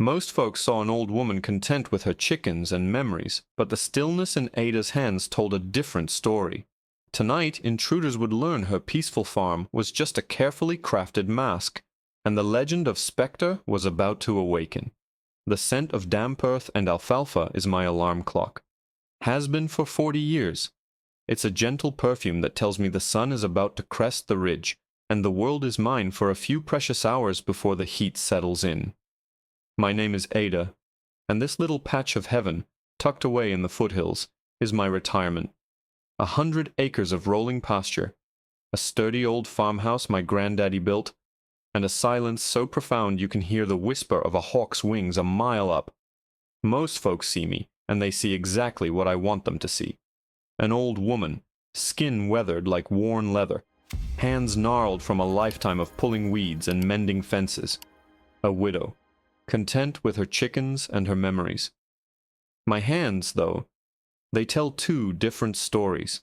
Most folks saw an old woman content with her chickens and memories, but the stillness in Ada's hands told a different story. Tonight, intruders would learn her peaceful farm was just a carefully crafted mask, and the legend of Spectre was about to awaken. The scent of damp earth and alfalfa is my alarm clock. Has been for 40 years. It's a gentle perfume that tells me the sun is about to crest the ridge, and the world is mine for a few precious hours before the heat settles in. My name is Ada, and this little patch of heaven, tucked away in the foothills, is my retirement. 100 acres of rolling pasture, a sturdy old farmhouse my granddaddy built, and a silence so profound you can hear the whisper of a hawk's wings a mile up. Most folks see me, and they see exactly what I want them to see. An old woman, skin weathered like worn leather, hands gnarled from a lifetime of pulling weeds and mending fences. A widow, content with her chickens and her memories. My hands, though, they tell two different stories.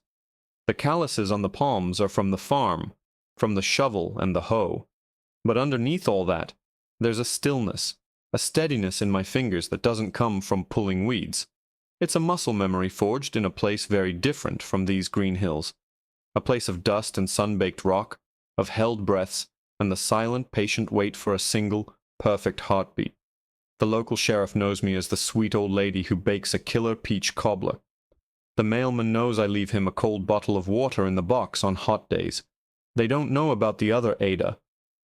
The calluses on the palms are from the farm, from the shovel and the hoe. But underneath all that, there's a stillness, a steadiness in my fingers that doesn't come from pulling weeds. It's a muscle memory forged in a place very different from these green hills. A place of dust and sun-baked rock, of held breaths, and the silent, patient wait for a single, perfect heartbeat. The local sheriff knows me as the sweet old lady who bakes a killer peach cobbler. The mailman knows I leave him a cold bottle of water in the box on hot days. They don't know about the other Ada.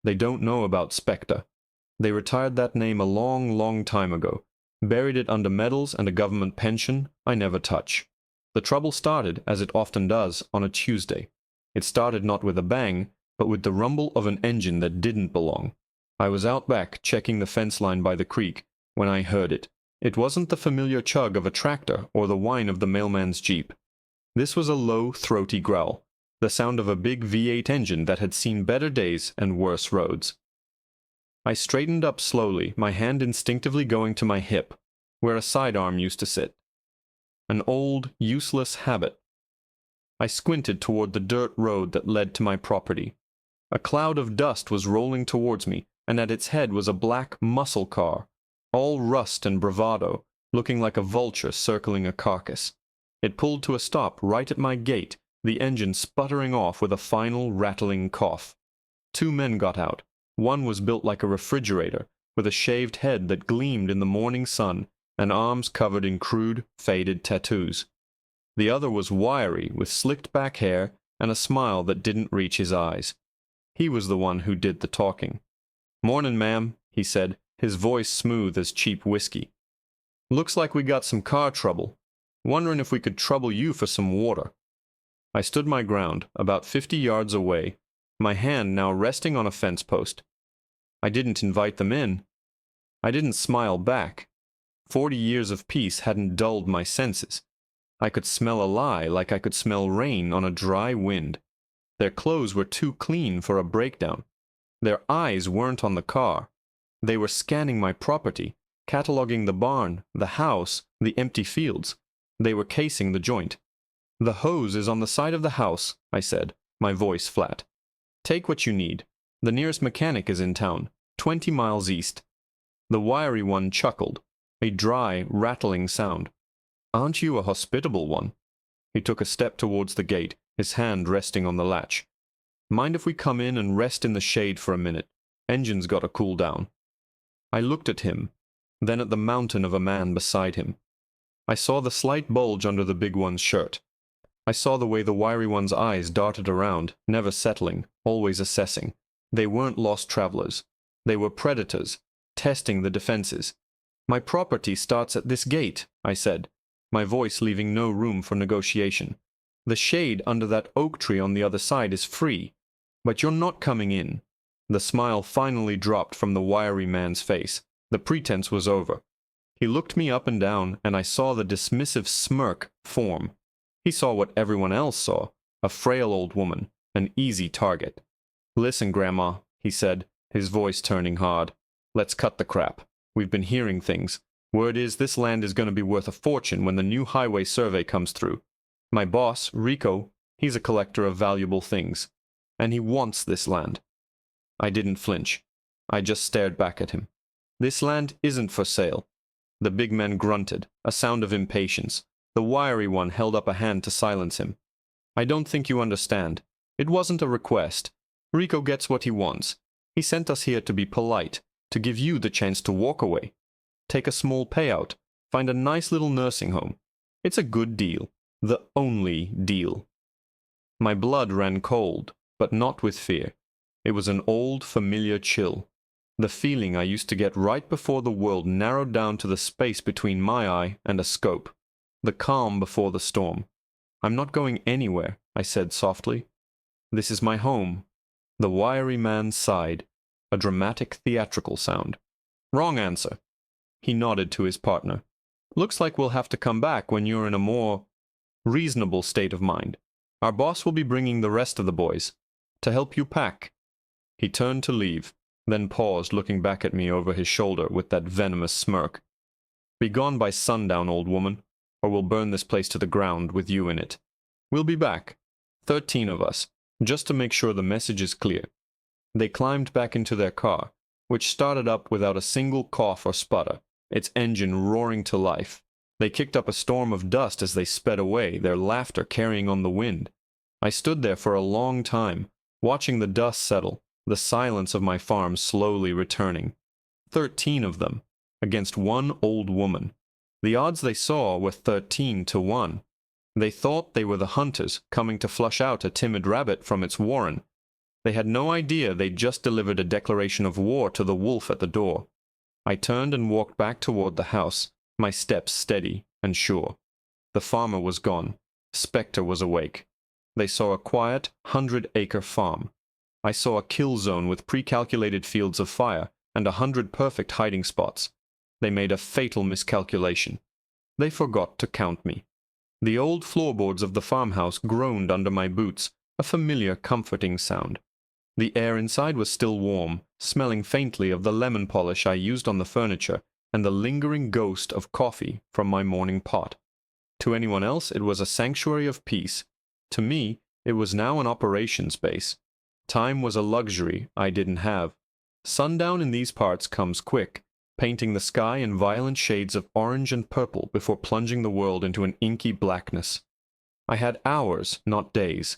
They don't know about Spectre. They retired that name a long, long time ago, buried it under medals and a government pension I never touch. The trouble started, as it often does, on a Tuesday. It started not with a bang, but with the rumble of an engine that didn't belong. I was out back, checking the fence line by the creek, when I heard it. It wasn't the familiar chug of a tractor or the whine of the mailman's jeep. This was a low, throaty growl, the sound of a big V8 engine that had seen better days and worse roads. I straightened up slowly, my hand instinctively going to my hip, where a sidearm used to sit. An old, useless habit. I squinted toward the dirt road that led to my property. A cloud of dust was rolling towards me, and at its head was a black muscle car, all rust and bravado, looking like a vulture circling a carcass. It pulled to a stop right at my gate, the engine sputtering off with a final rattling cough. Two men got out. One was built like a refrigerator, with a shaved head that gleamed in the morning sun and arms covered in crude, faded tattoos. The other was wiry, with slicked back hair and a smile that didn't reach his eyes. He was the one who did the talking. "Mornin', ma'am," he said, his voice smooth as cheap whiskey. "Looks like we got some car trouble. Wondering if we could trouble you for some water." I stood my ground, about 50 yards away, my hand now resting on a fence post. I didn't invite them in. I didn't smile back. 40 years of peace hadn't dulled my senses. I could smell a lie like I could smell rain on a dry wind. Their clothes were too clean for a breakdown. Their eyes weren't on the car. They were scanning my property, cataloging the barn, the house, the empty fields. They were casing the joint. "The hose is on the side of the house," I said, my voice flat. "Take what you need. The nearest mechanic is in town, 20 miles east." The wiry one chuckled, a dry, rattling sound. "Aren't you a hospitable one?" He took a step towards the gate, his hand resting on the latch. "Mind if we come in and rest in the shade for a minute? Engine's got to cool down." I looked at him, then at the mountain of a man beside him. I saw the slight bulge under the big one's shirt. I saw the way the wiry one's eyes darted around, never settling, always assessing. They weren't lost travelers. They were predators, testing the defenses. "My property starts at this gate," I said, my voice leaving no room for negotiation. "The shade under that oak tree on the other side is free, but you're not coming in." The smile finally dropped from the wiry man's face. The pretense was over. He looked me up and down, and I saw the dismissive smirk form. He saw what everyone else saw, a frail old woman, an easy target. "Listen, Grandma," he said, his voice turning hard. "Let's cut the crap. We've been hearing things. Word is this land is going to be worth a fortune when the new highway survey comes through. My boss, Rico, he's a collector of valuable things, and he wants this land." I didn't flinch. I just stared back at him. This land isn't for sale. The big man grunted, a sound of impatience. The wiry one held up a hand to silence him. I don't think you understand. It wasn't a request. Rico gets what he wants. He sent us here to be polite, to give you the chance to walk away. Take a small payout, find a nice little nursing home. It's a good deal. The only deal. My blood ran cold, but not with fear. It was an old, familiar chill. The feeling I used to get right before the world narrowed down to the space between my eye and a scope. The calm before the storm. I'm not going anywhere, I said softly. This is my home. The wiry man sighed, a dramatic theatrical sound. Wrong answer. He nodded to his partner. Looks like we'll have to come back when you're in a more reasonable state of mind. Our boss will be bringing the rest of the boys to help you pack. He turned to leave, then paused, looking back at me over his shoulder with that venomous smirk. Be gone by sundown, old woman, or we'll burn this place to the ground with you in it. We'll be back, 13 of us, just to make sure the message is clear. They climbed back into their car, which started up without a single cough or sputter, its engine roaring to life. They kicked up a storm of dust as they sped away, their laughter carrying on the wind. I stood there for a long time, watching the dust settle, the silence of my farm slowly returning. 13 of them, against one old woman. The odds they saw were 13-1. They thought they were the hunters coming to flush out a timid rabbit from its warren. They had no idea they'd just delivered a declaration of war to the wolf at the door. I turned and walked back toward the house, my steps steady and sure. The farmer was gone. Spectre was awake. They saw a quiet, 100-acre farm. I saw a kill zone with pre-calculated fields of fire and 100 perfect hiding spots. They made a fatal miscalculation. They forgot to count me. The old floorboards of the farmhouse groaned under my boots, a familiar, comforting sound. The air inside was still warm, smelling faintly of the lemon polish I used on the furniture and the lingering ghost of coffee from my morning pot. To anyone else, it was a sanctuary of peace. To me, it was now an operations base. Time was a luxury I didn't have. Sundown in these parts comes quick, painting the sky in violent shades of orange and purple before plunging the world into an inky blackness. I had hours, not days.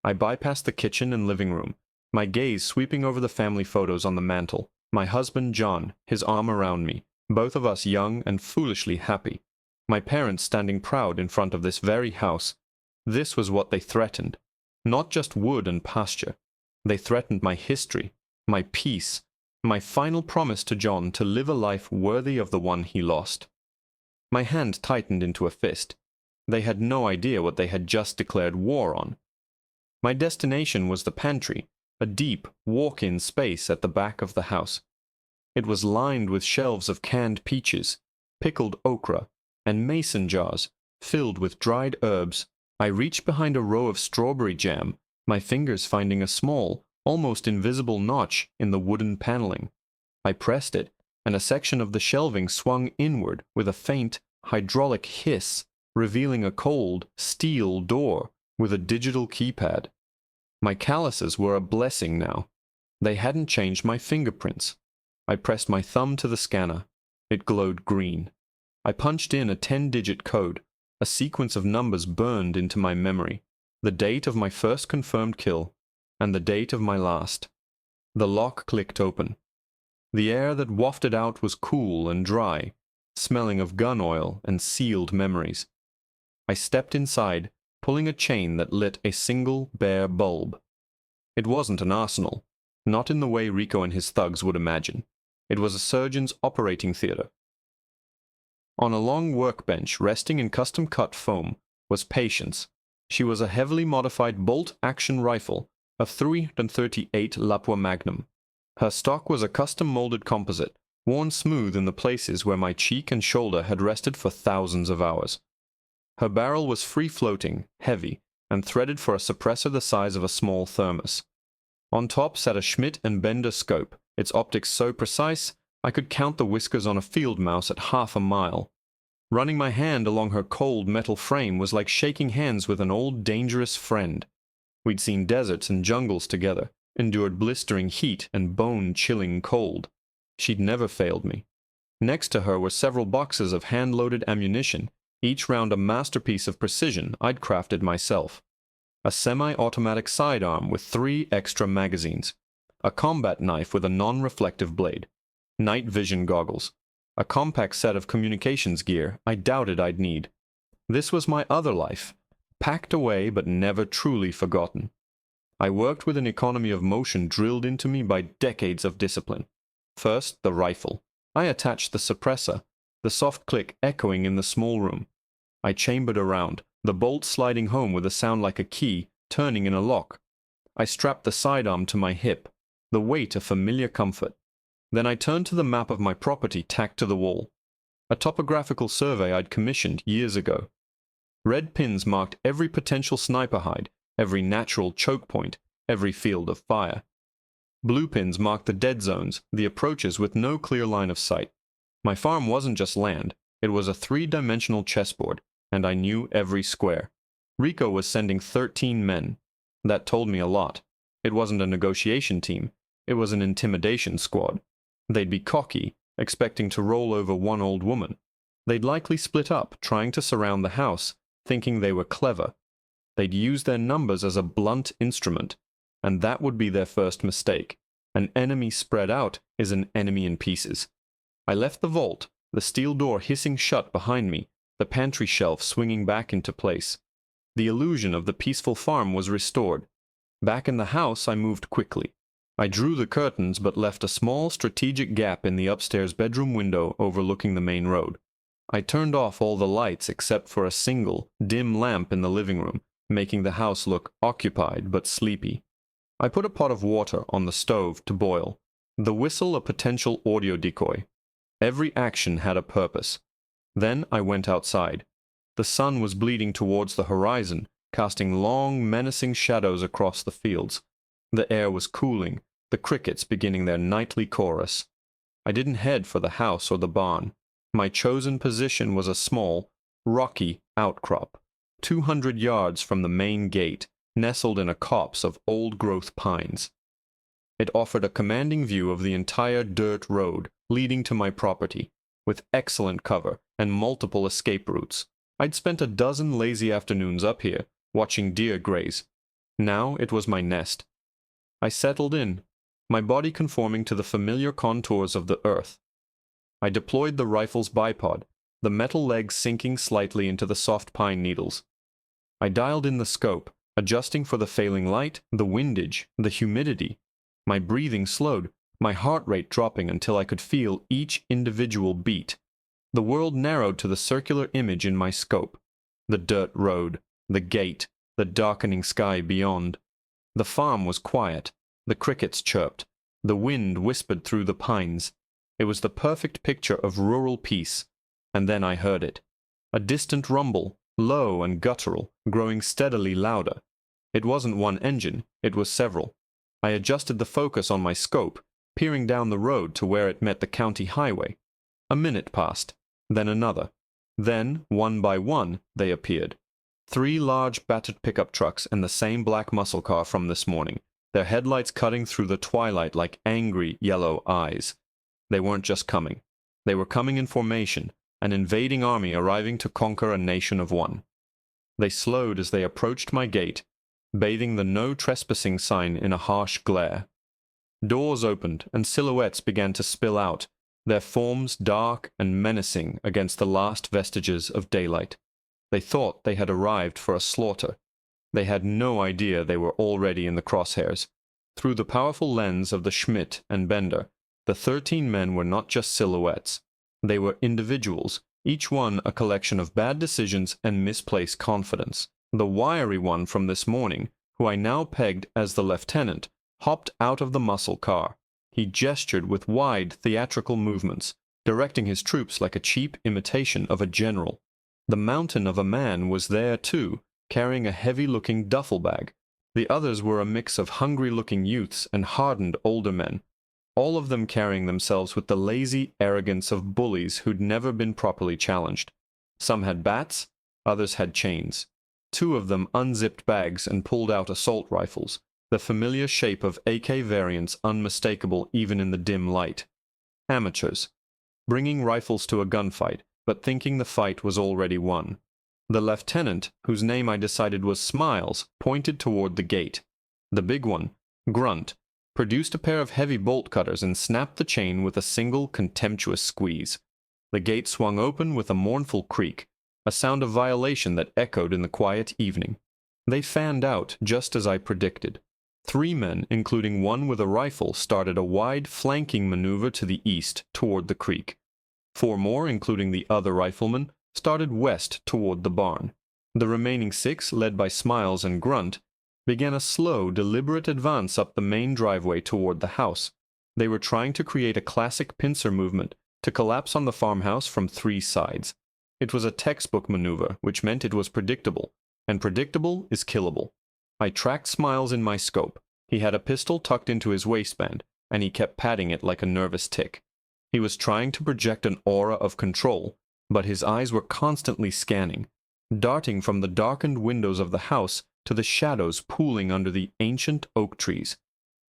I bypassed the kitchen and living room, my gaze sweeping over the family photos on the mantel, my husband John, his arm around me, both of us young and foolishly happy. My parents standing proud in front of this very house. This was what they threatened. Not just wood and pasture. They threatened my history, my peace, my final promise to John to live a life worthy of the one he lost. My hand tightened into a fist. They had no idea what they had just declared war on. My destination was the pantry, a deep, walk-in space at the back of the house. It was lined with shelves of canned peaches, pickled okra, and mason jars filled with dried herbs. I reached behind a row of strawberry jam, my fingers finding a small, almost invisible notch in the wooden paneling. I pressed it, and a section of the shelving swung inward with a faint, hydraulic hiss, revealing a cold, steel door with a digital keypad. My calluses were a blessing now. They hadn't changed my fingerprints. I pressed my thumb to the scanner. It glowed green. I punched in a 10-digit code. A sequence of numbers burned into my memory. The date of my first confirmed kill, and the date of my last. The lock clicked open. The air that wafted out was cool and dry, smelling of gun oil and sealed memories. I stepped inside, pulling a chain that lit a single bare bulb. It wasn't an arsenal, not in the way Rico and his thugs would imagine. It was a surgeon's operating theater. On a long workbench resting in custom-cut foam was Patience. She was a heavily modified bolt-action rifle, a 338 Lapua Magnum. Her stock was a custom-molded composite, worn smooth in the places where my cheek and shoulder had rested for thousands of hours. Her barrel was free-floating, heavy, and threaded for a suppressor the size of a small thermos. On top sat a Schmidt and Bender scope, its optics so precise I could count the whiskers on a field mouse at half a mile. Running my hand along her cold metal frame was like shaking hands with an old dangerous friend. We'd seen deserts and jungles together, endured blistering heat and bone-chilling cold. She'd never failed me. Next to her were several boxes of hand-loaded ammunition, each round a masterpiece of precision I'd crafted myself. A semi-automatic sidearm with 3 extra magazines, a combat knife with a non-reflective blade, night vision goggles, a compact set of communications gear I doubted I'd need. This was my other life, packed away but never truly forgotten. I worked with an economy of motion drilled into me by decades of discipline. First, the rifle. I attached the suppressor, the soft click echoing in the small room. I chambered around, the bolt sliding home with a sound like a key turning in a lock. I strapped the sidearm to my hip, the weight a familiar comfort. Then I turned to the map of my property tacked to the wall, a topographical survey I'd commissioned years ago. Red pins marked every potential sniper hide, every natural choke point, every field of fire. Blue pins marked the dead zones, the approaches with no clear line of sight. My farm wasn't just land, it was a 3-dimensional chessboard, and I knew every square. Rico was sending 13 men. That told me a lot. It wasn't a negotiation team, it was an intimidation squad. They'd be cocky, expecting to roll over one old woman. They'd likely split up, trying to surround the house, thinking they were clever. They'd use their numbers as a blunt instrument, and that would be their first mistake. An enemy spread out is an enemy in pieces. I left the vault, the steel door hissing shut behind me, the pantry shelf swinging back into place. The illusion of the peaceful farm was restored. Back in the house, I moved quickly. I drew the curtains but left a small strategic gap in the upstairs bedroom window overlooking the main road. I turned off all the lights except for a single, dim lamp in the living room, making the house look occupied but sleepy. I put a pot of water on the stove to boil, the whistle a potential audio decoy. Every action had a purpose. Then I went outside. The sun was bleeding towards the horizon, casting long, menacing shadows across the fields. The air was cooling, the crickets beginning their nightly chorus. I didn't head for the house or the barn. My chosen position was a small, rocky outcrop, 200 yards from the main gate, nestled in a copse of old-growth pines. It offered a commanding view of the entire dirt road leading to my property, with excellent cover and multiple escape routes. I'd spent a dozen lazy afternoons up here, watching deer graze. Now it was my nest. I settled in, my body conforming to the familiar contours of the earth. I deployed the rifle's bipod, the metal legs sinking slightly into the soft pine needles. I dialed in the scope, adjusting for the failing light, the windage, the humidity. My breathing slowed, my heart rate dropping until I could feel each individual beat. The world narrowed to the circular image in my scope. The dirt road, the gate, the darkening sky beyond. The farm was quiet. The crickets chirped. The wind whispered through the pines. It was the perfect picture of rural peace. And then I heard it. A distant rumble, low and guttural, growing steadily louder. It wasn't one engine, it was several. I adjusted the focus on my scope, peering down the road to where it met the county highway. A minute passed, then another. Then, one by one, they appeared. 3 large battered pickup trucks and the same black muscle car from this morning, their headlights cutting through the twilight like angry yellow eyes. They weren't just coming. They were coming in formation, an invading army arriving to conquer a nation of one. They slowed as they approached my gate, bathing the no trespassing sign in a harsh glare. Doors opened and silhouettes began to spill out, their forms dark and menacing against the last vestiges of daylight. They thought they had arrived for a slaughter. They had no idea they were already in the crosshairs. Through the powerful lens of the Schmidt and Bender, the 13 men were not just silhouettes. They were individuals, each one a collection of bad decisions and misplaced confidence. The wiry one from this morning, who I now pegged as the lieutenant, hopped out of the muscle car. He gestured with wide, theatrical movements, directing his troops like a cheap imitation of a general. The mountain of a man was there, too, carrying a heavy-looking duffel bag. The others were a mix of hungry-looking youths and hardened older men, all of them carrying themselves with the lazy arrogance of bullies who'd never been properly challenged. Some had bats, others had chains. 2 of them unzipped bags and pulled out assault rifles, the familiar shape of AK variants unmistakable even in the dim light. amateurs, bringing rifles to a gunfight, but thinking the fight was already won. The lieutenant, whose name I decided was Smiles, pointed toward the gate. The big one, Grunt, produced a pair of heavy bolt cutters and snapped the chain with a single contemptuous squeeze. The gate swung open with a mournful creak, a sound of violation that echoed in the quiet evening. They fanned out just as I predicted. 3 men, including one with a rifle, started a wide flanking maneuver to the east toward the creek. 4 more, including the other rifleman, started west toward the barn. The remaining 6, led by Smiles and Grunt, began a slow, deliberate advance up the main driveway toward the house. They were trying to create a classic pincer movement to collapse on the farmhouse from 3 sides. It was a textbook maneuver, which meant it was predictable, and predictable is killable. I tracked Smiles in my scope. He had a pistol tucked into his waistband, and he kept patting it like a nervous tick. He was trying to project an aura of control, but his eyes were constantly scanning, darting from the darkened windows of the house to the shadows pooling under the ancient oak trees.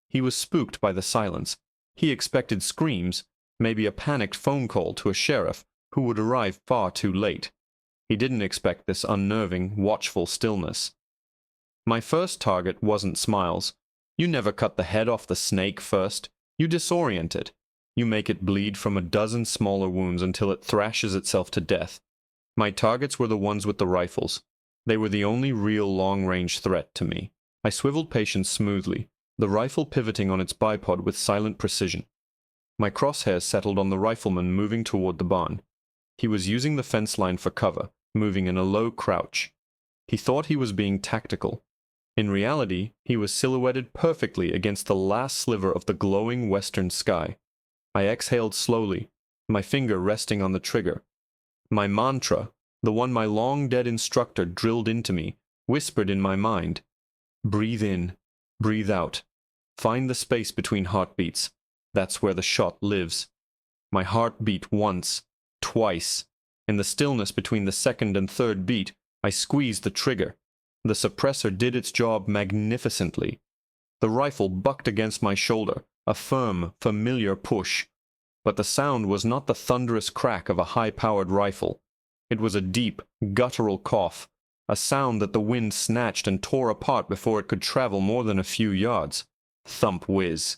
He was spooked by the silence. He expected screams, maybe a panicked phone call to a sheriff who would arrive far too late. He didn't expect this unnerving, watchful stillness. My first target wasn't Smiles. You never cut the head off the snake first. You disorient it. You make it bleed from a dozen smaller wounds until it thrashes itself to death. My targets were the ones with the rifles. They were the only real long-range threat to me. I swiveled Patience smoothly, the rifle pivoting on its bipod with silent precision. My crosshairs settled on the rifleman moving toward the barn. He was using the fence line for cover, moving in a low crouch. He thought he was being tactical. In reality, he was silhouetted perfectly against the last sliver of the glowing western sky. I exhaled slowly, my finger resting on the trigger. My mantra, the one my long-dead instructor drilled into me, whispered in my mind. Breathe in, breathe out. Find the space between heartbeats. That's where the shot lives. My heart beat once, twice. In the stillness between the second and third beat, I squeezed the trigger. The suppressor did its job magnificently. The rifle bucked against my shoulder, a firm, familiar push. But the sound was not the thunderous crack of a high-powered rifle. It was a deep, guttural cough, a sound that the wind snatched and tore apart before it could travel more than a few yards. Thump whiz.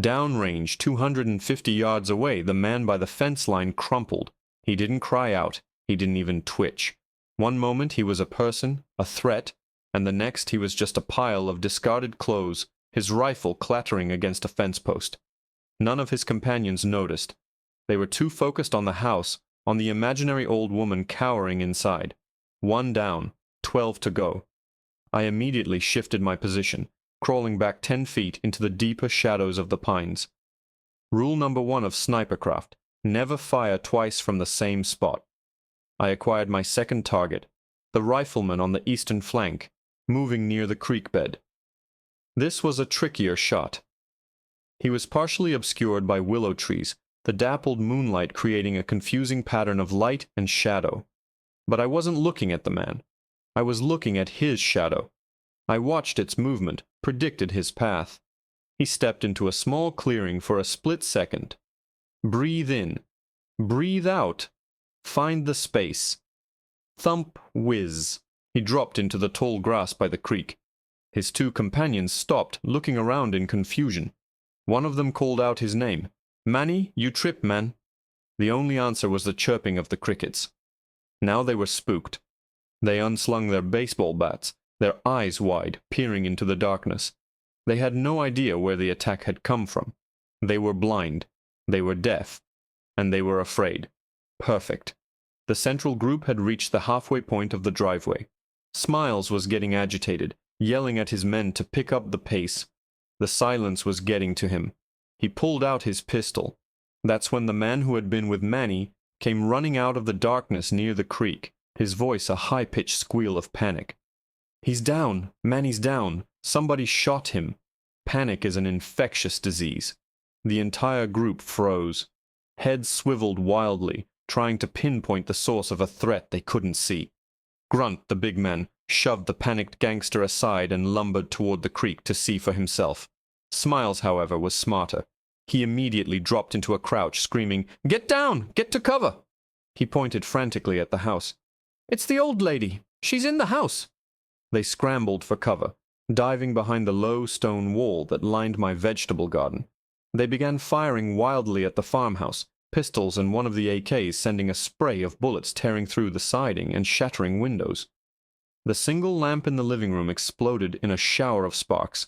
Downrange, 250 yards away, the man by the fence line crumpled. He didn't cry out. He didn't even twitch. One moment he was a person, a threat, and the next he was just a pile of discarded clothes, his rifle clattering against a fence post. None of his companions noticed. They were too focused on the house, on the imaginary old woman cowering inside. 1 down, 12 to go. I immediately shifted my position, crawling back 10 feet into the deeper shadows of the pines. Rule number 1 of snipercraft: never fire twice from the same spot. I acquired my second target, the rifleman on the eastern flank, moving near the creek bed. This was a trickier shot. He was partially obscured by willow trees, the dappled moonlight creating a confusing pattern of light and shadow. But I wasn't looking at the man. I was looking at his shadow. I watched its movement, predicted his path. He stepped into a small clearing for a split second. Breathe in. Breathe out. Find the space. Thump whiz. He dropped into the tall grass by the creek. His 2 companions stopped, looking around in confusion. One of them called out his name. "Manny, you tripped, man." The only answer was the chirping of the crickets. Now they were spooked. They unslung their baseball bats, their eyes wide, peering into the darkness. They had no idea where the attack had come from. They were blind. They were deaf. And they were afraid. Perfect. The central group had reached the halfway point of the driveway. Smiles was getting agitated, yelling at his men to pick up the pace. The silence was getting to him. He pulled out his pistol. That's when the man who had been with Manny came running out of the darkness near the creek, his voice a high-pitched squeal of panic. "He's down! Manny's down! Somebody shot him!" Panic is an infectious disease. The entire group froze. Heads swiveled wildly, trying to pinpoint the source of a threat they couldn't see. Grunt, the big man, shoved the panicked gangster aside and lumbered toward the creek to see for himself. Smiles, however, was smarter. He immediately dropped into a crouch, screaming, "Get down! Get to cover!" He pointed frantically at the house. "It's the old lady! She's in the house!" They scrambled for cover, diving behind the low stone wall that lined my vegetable garden. They began firing wildly at the farmhouse, pistols and one of the AKs sending a spray of bullets tearing through the siding and shattering windows. The single lamp in the living room exploded in a shower of sparks.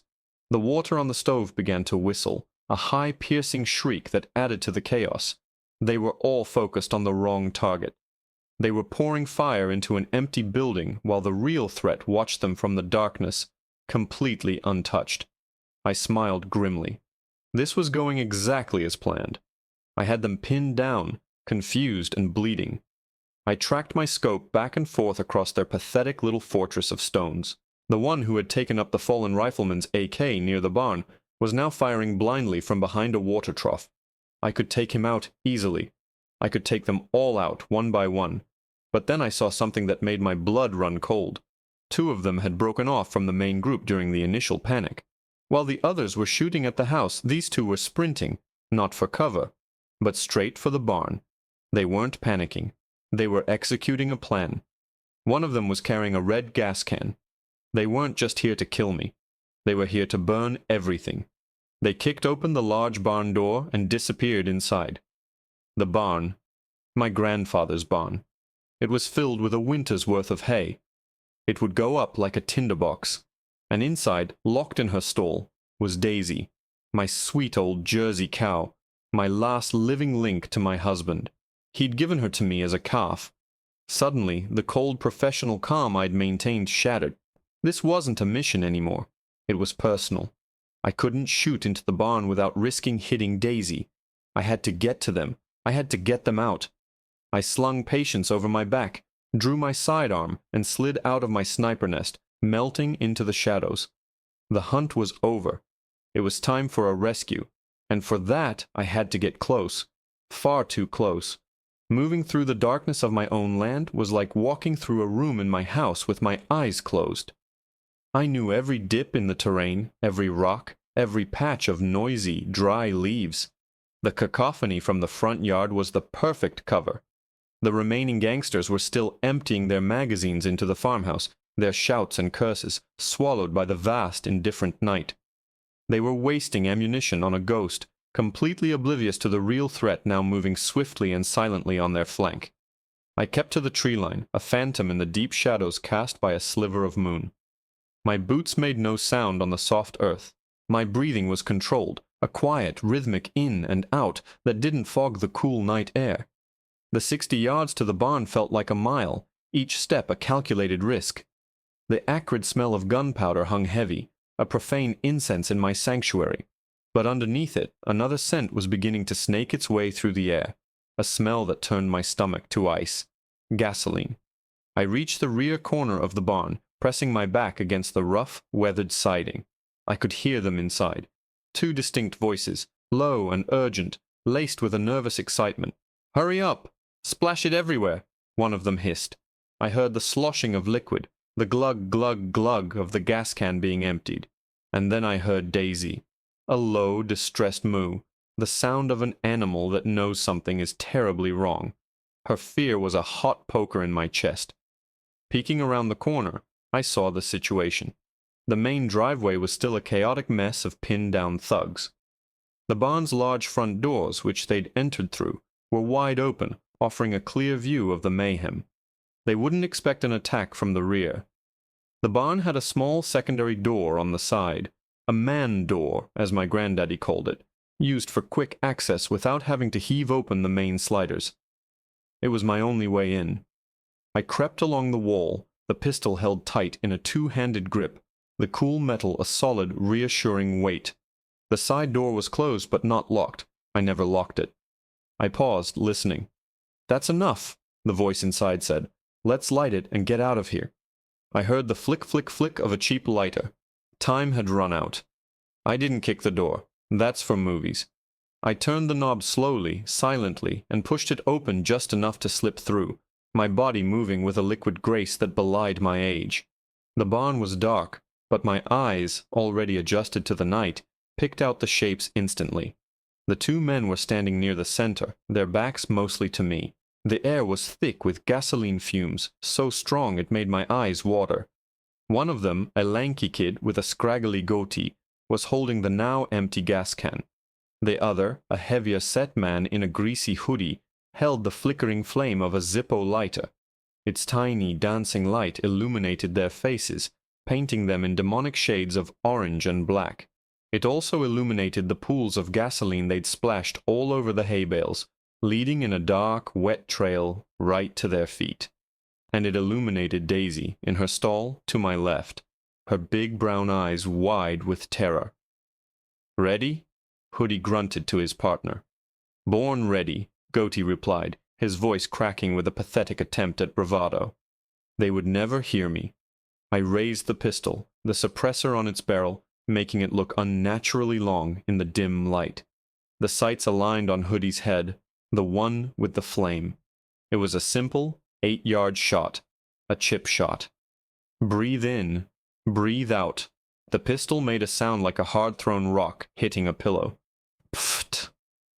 The water on the stove began to whistle, a high piercing shriek that added to the chaos. They were all focused on the wrong target. They were pouring fire into an empty building while the real threat watched them from the darkness, completely untouched. I smiled grimly. This was going exactly as planned. I had them pinned down, confused and bleeding. I tracked my scope back and forth across their pathetic little fortress of stones. The one who had taken up the fallen rifleman's AK near the barn was now firing blindly from behind a water trough. I could take him out easily. I could take them all out, one by one. But then I saw something that made my blood run cold. 2 of them had broken off from the main group during the initial panic. While the others were shooting at the house, these 2 were sprinting, not for cover, but straight for the barn. They weren't panicking. They were executing a plan. One of them was carrying a red gas can. They weren't just here to kill me. They were here to burn everything. They kicked open the large barn door and disappeared inside. The barn. My grandfather's barn. It was filled with a winter's worth of hay. It would go up like a tinderbox. And inside, locked in her stall, was Daisy, my sweet old Jersey cow, my last living link to my husband. He'd given her to me as a calf. Suddenly, the cold professional calm I'd maintained shattered. This wasn't a mission anymore. It was personal. I couldn't shoot into the barn without risking hitting Daisy. I had to get to them. I had to get them out. I slung Patience over my back, drew my sidearm, and slid out of my sniper nest, melting into the shadows. The hunt was over. It was time for a rescue, and for that I had to get close. Far too close. Moving through the darkness of my own land was like walking through a room in my house with my eyes closed. I knew every dip in the terrain, every rock, every patch of noisy, dry leaves. The cacophony from the front yard was the perfect cover. The remaining gangsters were still emptying their magazines into the farmhouse, their shouts and curses swallowed by the vast, indifferent night. They were wasting ammunition on a ghost, completely oblivious to the real threat now moving swiftly and silently on their flank. I kept to the tree line, a phantom in the deep shadows cast by a sliver of moon. My boots made no sound on the soft earth. My breathing was controlled, a quiet, rhythmic in and out that didn't fog the cool night air. The 60 yards to the barn felt like a mile, each step a calculated risk. The acrid smell of gunpowder hung heavy, a profane incense in my sanctuary. But underneath it, another scent was beginning to snake its way through the air, a smell that turned my stomach to ice. Gasoline. I reached the rear corner of the barn, pressing my back against the rough, weathered siding. I could hear them inside. 2 distinct voices, low and urgent, laced with a nervous excitement. "Hurry up! Splash it everywhere!" one of them hissed. I heard the sloshing of liquid, the glug, glug, glug of the gas can being emptied. And then I heard Daisy. A low, distressed moo, the sound of an animal that knows something is terribly wrong. Her fear was a hot poker in my chest. Peeking around the corner, I saw the situation. The main driveway was still a chaotic mess of pinned-down thugs. The barn's large front doors, which they'd entered through, were wide open, offering a clear view of the mayhem. They wouldn't expect an attack from the rear. The barn had a small secondary door on the side, a man door, as my granddaddy called it, used for quick access without having to heave open the main sliders. It was my only way in. I crept along the wall, the pistol held tight in a 2-handed grip, the cool metal a solid, reassuring weight. The side door was closed but not locked. I never locked it. I paused, listening. "That's enough," the voice inside said. "Let's light it and get out of here." I heard the flick, flick, flick of a cheap lighter. Time had run out. I didn't kick the door. That's for movies. I turned the knob slowly, silently, and pushed it open just enough to slip through, my body moving with a liquid grace that belied my age. The barn was dark, but my eyes, already adjusted to the night, picked out the shapes instantly. The two men were standing near the center, their backs mostly to me. The air was thick with gasoline fumes, so strong it made my eyes water. One of them, a lanky kid with a scraggly goatee, was holding the now empty gas can. The other, a heavier set man in a greasy hoodie, held the flickering flame of a Zippo lighter. Its tiny, dancing light illuminated their faces, painting them in demonic shades of orange and black. It also illuminated the pools of gasoline they'd splashed all over the hay bales, leading in a dark, wet trail right to their feet. And it illuminated Daisy in her stall to my left, her big brown eyes wide with terror. "Ready?" Hoodie grunted to his partner. "Born ready," Goatee replied, his voice cracking with a pathetic attempt at bravado. They would never hear me. I raised the pistol, the suppressor on its barrel, making it look unnaturally long in the dim light. The sights aligned on Hoodie's head, the one with the flame. It was a simple 8-yard shot, a chip shot. Breathe in, breathe out. The pistol made a sound like a hard-thrown rock hitting a pillow. Pfft!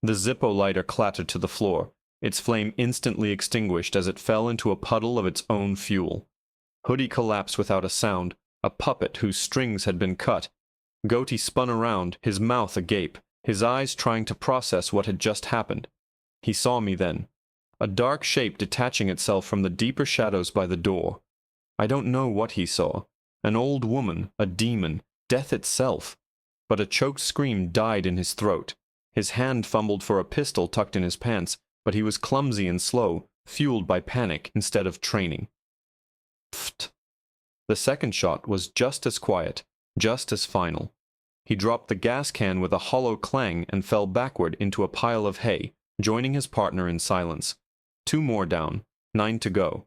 The Zippo lighter clattered to the floor, its flame instantly extinguished as it fell into a puddle of its own fuel. Hoodie collapsed without a sound, a puppet whose strings had been cut. Goatee spun around, his mouth agape, his eyes trying to process what had just happened. He saw me then, a dark shape detaching itself from the deeper shadows by the door. I don't know what he saw. An old woman, a demon, death itself. But a choked scream died in his throat. His hand fumbled for a pistol tucked in his pants, but he was clumsy and slow, fueled by panic instead of training. Pfft! The second shot was just as quiet, just as final. He dropped the gas can with a hollow clang and fell backward into a pile of hay, joining his partner in silence. 2 more down, 9 to go.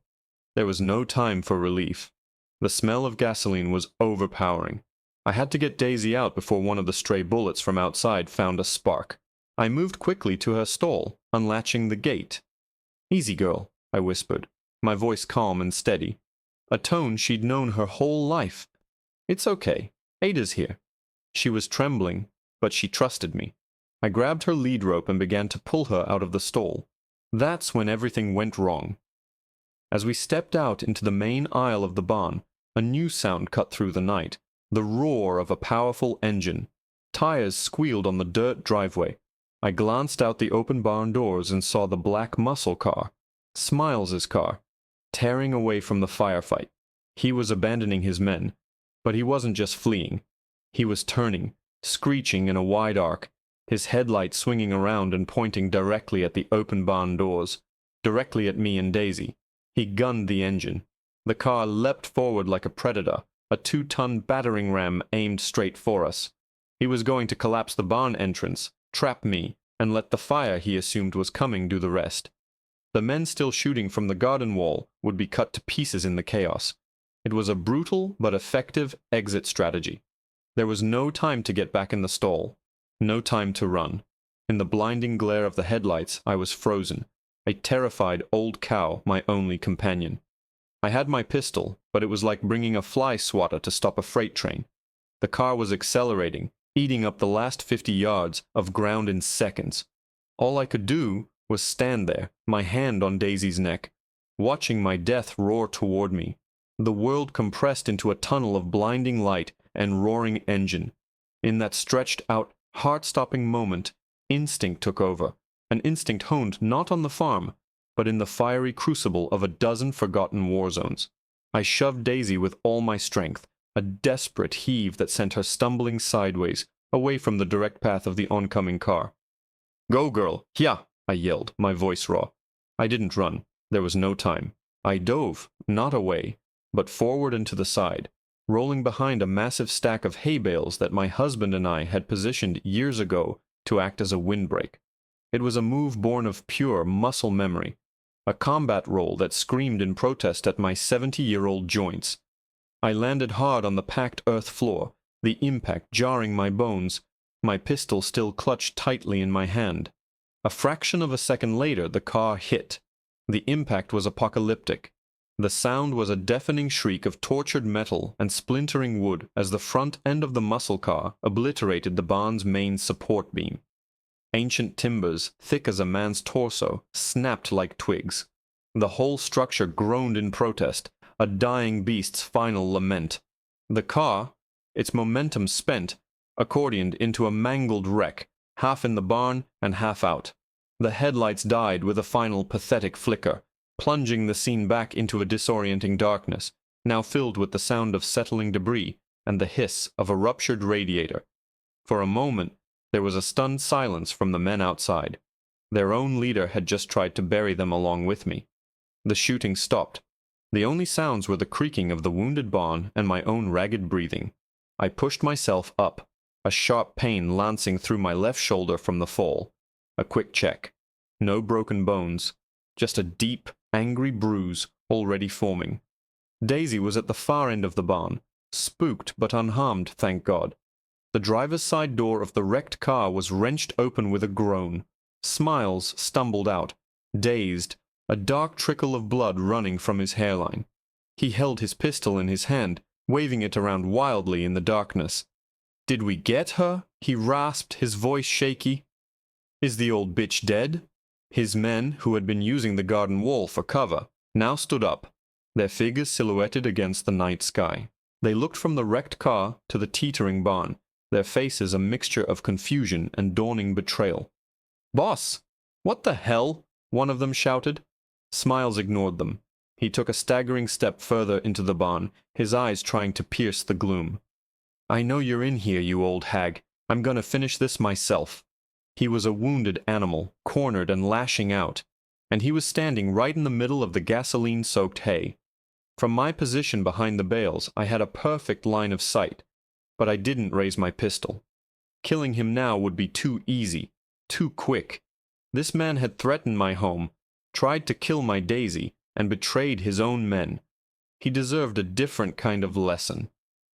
There was no time for relief. The smell of gasoline was overpowering. I had to get Daisy out before one of the stray bullets from outside found a spark. I moved quickly to her stall, unlatching the gate. "Easy, girl," I whispered, my voice calm and steady, a tone she'd known her whole life. "It's okay. Ada's here." She was trembling, but she trusted me. I grabbed her lead rope and began to pull her out of the stall. That's when everything went wrong. As we stepped out into the main aisle of the barn, a new sound cut through the night, the roar of a powerful engine. Tires squealed on the dirt driveway. I glanced out the open barn doors and saw the black muscle car, Smiles's car, tearing away from the firefight. He was abandoning his men, but he wasn't just fleeing. He was turning, screeching in a wide arc, his headlight swinging around and pointing directly at the open barn doors, directly at me and Daisy. He gunned the engine. The car leapt forward like a predator, a 2-ton battering ram aimed straight for us. He was going to collapse the barn entrance, trap me, and let the fire he assumed was coming do the rest. The men still shooting from the garden wall would be cut to pieces in the chaos. It was a brutal but effective exit strategy. There was no time to get back in the stall, no time to run. In the blinding glare of the headlights, I was frozen, a terrified old cow my only companion. I had my pistol, but it was like bringing a fly swatter to stop a freight train. The car was accelerating, eating up the last 50 yards of ground in seconds. All I could do was stand there, my hand on Daisy's neck, watching my death roar toward me. The world compressed into a tunnel of blinding light and roaring engine. In that stretched-out, heart-stopping moment, instinct took over, an instinct honed not on the farm, but in the fiery crucible of a dozen forgotten war zones. I shoved Daisy with all my strength, a desperate heave that sent her stumbling sideways, away from the direct path of the oncoming car. "Go, girl! Hya!" I yelled, my voice raw. I didn't run. There was no time. I dove, not away, but forward and to the side, rolling behind a massive stack of hay bales that my husband and I had positioned years ago to act as a windbreak. It was a move born of pure muscle memory, a combat roll that screamed in protest at my 70-year-old joints. I landed hard on the packed earth floor, the impact jarring my bones, my pistol still clutched tightly in my hand. A fraction of a second later, the car hit. The impact was apocalyptic. The sound was a deafening shriek of tortured metal and splintering wood as the front end of the muscle car obliterated the barn's main support beam. Ancient timbers, thick as a man's torso, snapped like twigs. The whole structure groaned in protest, a dying beast's final lament. The car, its momentum spent, accordioned into a mangled wreck, half in the barn and half out. The headlights died with a final pathetic flicker, plunging the scene back into a disorienting darkness, now filled with the sound of settling debris and the hiss of a ruptured radiator. For a moment, there was a stunned silence from the men outside. Their own leader had just tried to bury them along with me. The shooting stopped. The only sounds were the creaking of the wounded barn and my own ragged breathing. I pushed myself up, a sharp pain lancing through my left shoulder from the fall. A quick check. No broken bones, just a deep, angry bruise already forming. Daisy was at the far end of the barn, spooked but unharmed, thank God. The driver's side door of the wrecked car was wrenched open with a groan. Smiles stumbled out, dazed, a dark trickle of blood running from his hairline. He held his pistol in his hand, waving it around wildly in the darkness. "Did we get her?" he rasped, his voice shaky. "Is the old bitch dead?" His men, who had been using the garden wall for cover, now stood up, their figures silhouetted against the night sky. They looked from the wrecked car to the teetering barn, their faces a mixture of confusion and dawning betrayal. "Boss, what the hell?" one of them shouted. Smiles ignored them. He took a staggering step further into the barn, his eyes trying to pierce the gloom. "I know you're in here, you old hag. I'm gonna finish this myself." He was a wounded animal, cornered and lashing out, and he was standing right in the middle of the gasoline-soaked hay. From my position behind the bales, I had a perfect line of sight, but I didn't raise my pistol. Killing him now would be too easy, too quick. This man had threatened my home, tried to kill my Daisy, and betrayed his own men. He deserved a different kind of lesson.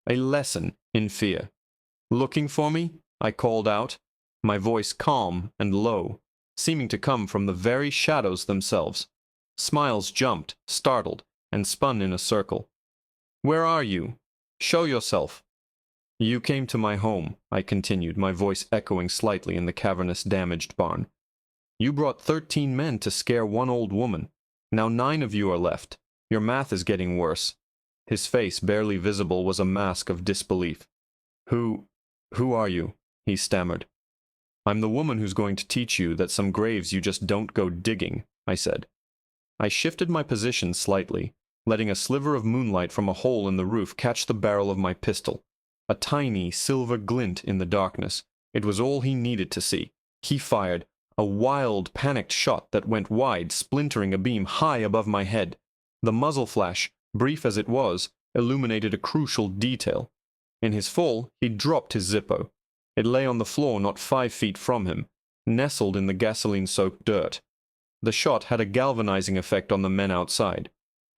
A lesson in fear. "Looking for me?" I called out, my voice calm and low, seeming to come from the very shadows themselves. Smiles jumped, startled, and spun in a circle. "Where are you? Show yourself." "You came to my home," I continued, my voice echoing slightly in the cavernous, damaged barn. "You brought 13 men to scare one old woman. Now 9 of you are left. Your math is getting worse." His face, barely visible, was a mask of disbelief. Who are you?" he stammered. "I'm the woman who's going to teach you that some graves you just don't go digging," I said. I shifted my position slightly, letting a sliver of moonlight from a hole in the roof catch the barrel of my pistol. A tiny silver glint in the darkness. It was all he needed to see. He fired, a wild, panicked shot that went wide, splintering a beam high above my head. The muzzle flash, brief as it was, illuminated a crucial detail. In his fall, he dropped his Zippo. It lay on the floor not 5 feet from him, nestled in the gasoline-soaked dirt. The shot had a galvanizing effect on the men outside.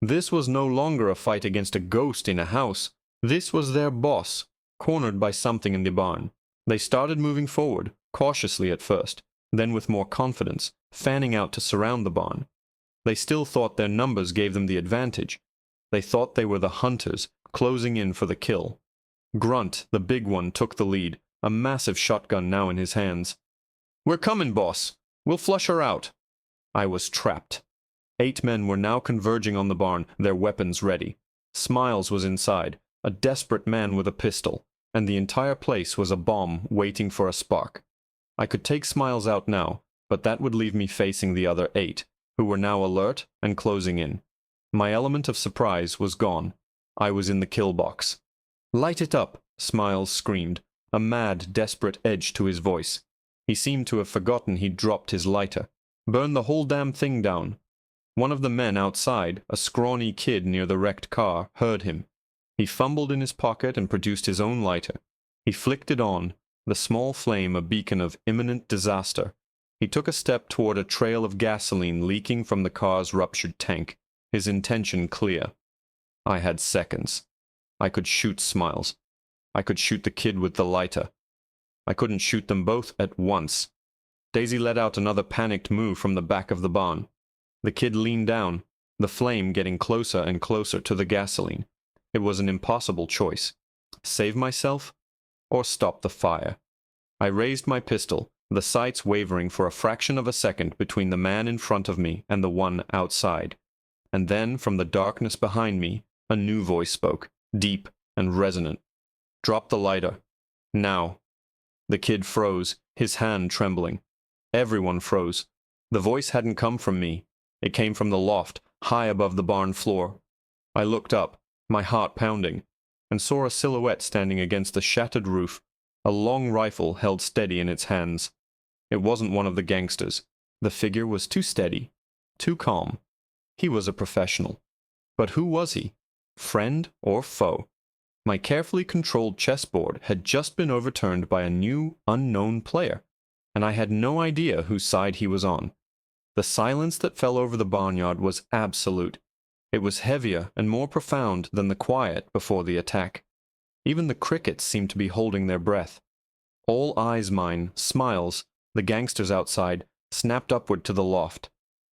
This was no longer a fight against a ghost in a house. This was their boss, cornered by something in the barn. They started moving forward, cautiously at first, then with more confidence, fanning out to surround the barn. They still thought their numbers gave them the advantage. They thought they were the hunters, closing in for the kill. Grunt, the big one, took the lead, a massive shotgun now in his hands. "We're coming, boss. We'll flush her out." I was trapped. 8 men were now converging on the barn, their weapons ready. Smiles was inside, a desperate man with a pistol, and the entire place was a bomb waiting for a spark. I could take Smiles out now, but that would leave me facing the other 8, who were now alert and closing in. My element of surprise was gone. I was in the kill box. "Light it up," Smiles screamed, a mad, desperate edge to his voice. He seemed to have forgotten he'd dropped his lighter. "Burn the whole damn thing down." One of the men outside, a scrawny kid near the wrecked car, heard him. He fumbled in his pocket and produced his own lighter. He flicked it on, the small flame a beacon of imminent disaster. He took a step toward a trail of gasoline leaking from the car's ruptured tank, his intention clear. I had seconds. I could shoot Smiles. I could shoot the kid with the lighter. I couldn't shoot them both at once. Daisy let out another panicked moo from the back of the barn. The kid leaned down, the flame getting closer and closer to the gasoline. It was an impossible choice. Save myself or stop the fire. I raised my pistol, the sights wavering for a fraction of a second between the man in front of me and the one outside. And then, from the darkness behind me, a new voice spoke, deep and resonant. "Drop the lighter. Now." The kid froze, his hand trembling. Everyone froze. The voice hadn't come from me. It came from the loft, high above the barn floor. I looked up, my heart pounding, and saw a silhouette standing against the shattered roof, a long rifle held steady in its hands. It wasn't one of the gangsters. The figure was too steady, too calm. He was a professional. But who was he? Friend or foe? My carefully controlled chessboard had just been overturned by a new, unknown player, and I had no idea whose side he was on. The silence that fell over the barnyard was absolute. It was heavier and more profound than the quiet before the attack. Even the crickets seemed to be holding their breath. All eyes mine, Smiles, the gangsters outside, snapped upward to the loft.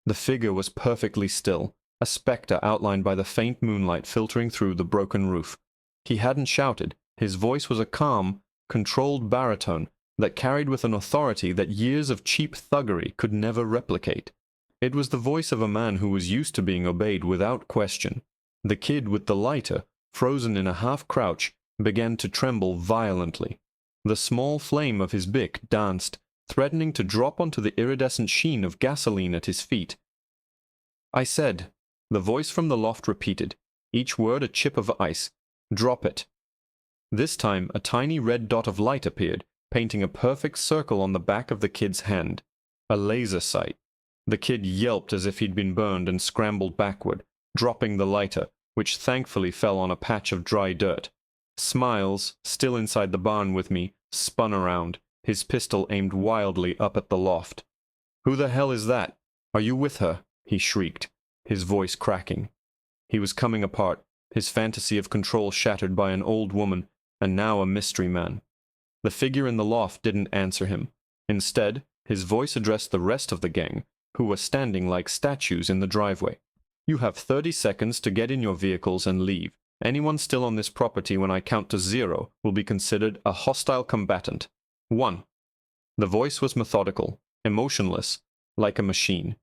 The figure was perfectly still, a spectre outlined by the faint moonlight filtering through the broken roof. He hadn't shouted. His voice was a calm, controlled baritone that carried with an authority that years of cheap thuggery could never replicate. It was the voice of a man who was used to being obeyed without question. The kid with the lighter, frozen in a half-crouch, began to tremble violently. The small flame of his bic danced, threatening to drop onto the iridescent sheen of gasoline at his feet. "I said," the voice from the loft repeated, each word a chip of ice, "drop it." This time a tiny red dot of light appeared, painting a perfect circle on the back of the kid's hand. A laser sight. The kid yelped as if he'd been burned and scrambled backward, dropping the lighter, which thankfully fell on a patch of dry dirt. Smiles, still inside the barn with me, spun around, his pistol aimed wildly up at the loft. "Who the hell is that? Are you with her?" he shrieked, his voice cracking. He was coming apart, his fantasy of control shattered by an old woman, and now a mystery man. The figure in the loft didn't answer him. Instead, his voice addressed the rest of the gang, who were standing like statues in the driveway. "You have 30 seconds to get in your vehicles and leave. Anyone still on this property when I count to 0 will be considered a hostile combatant. 1. The voice was methodical, emotionless, like a machine.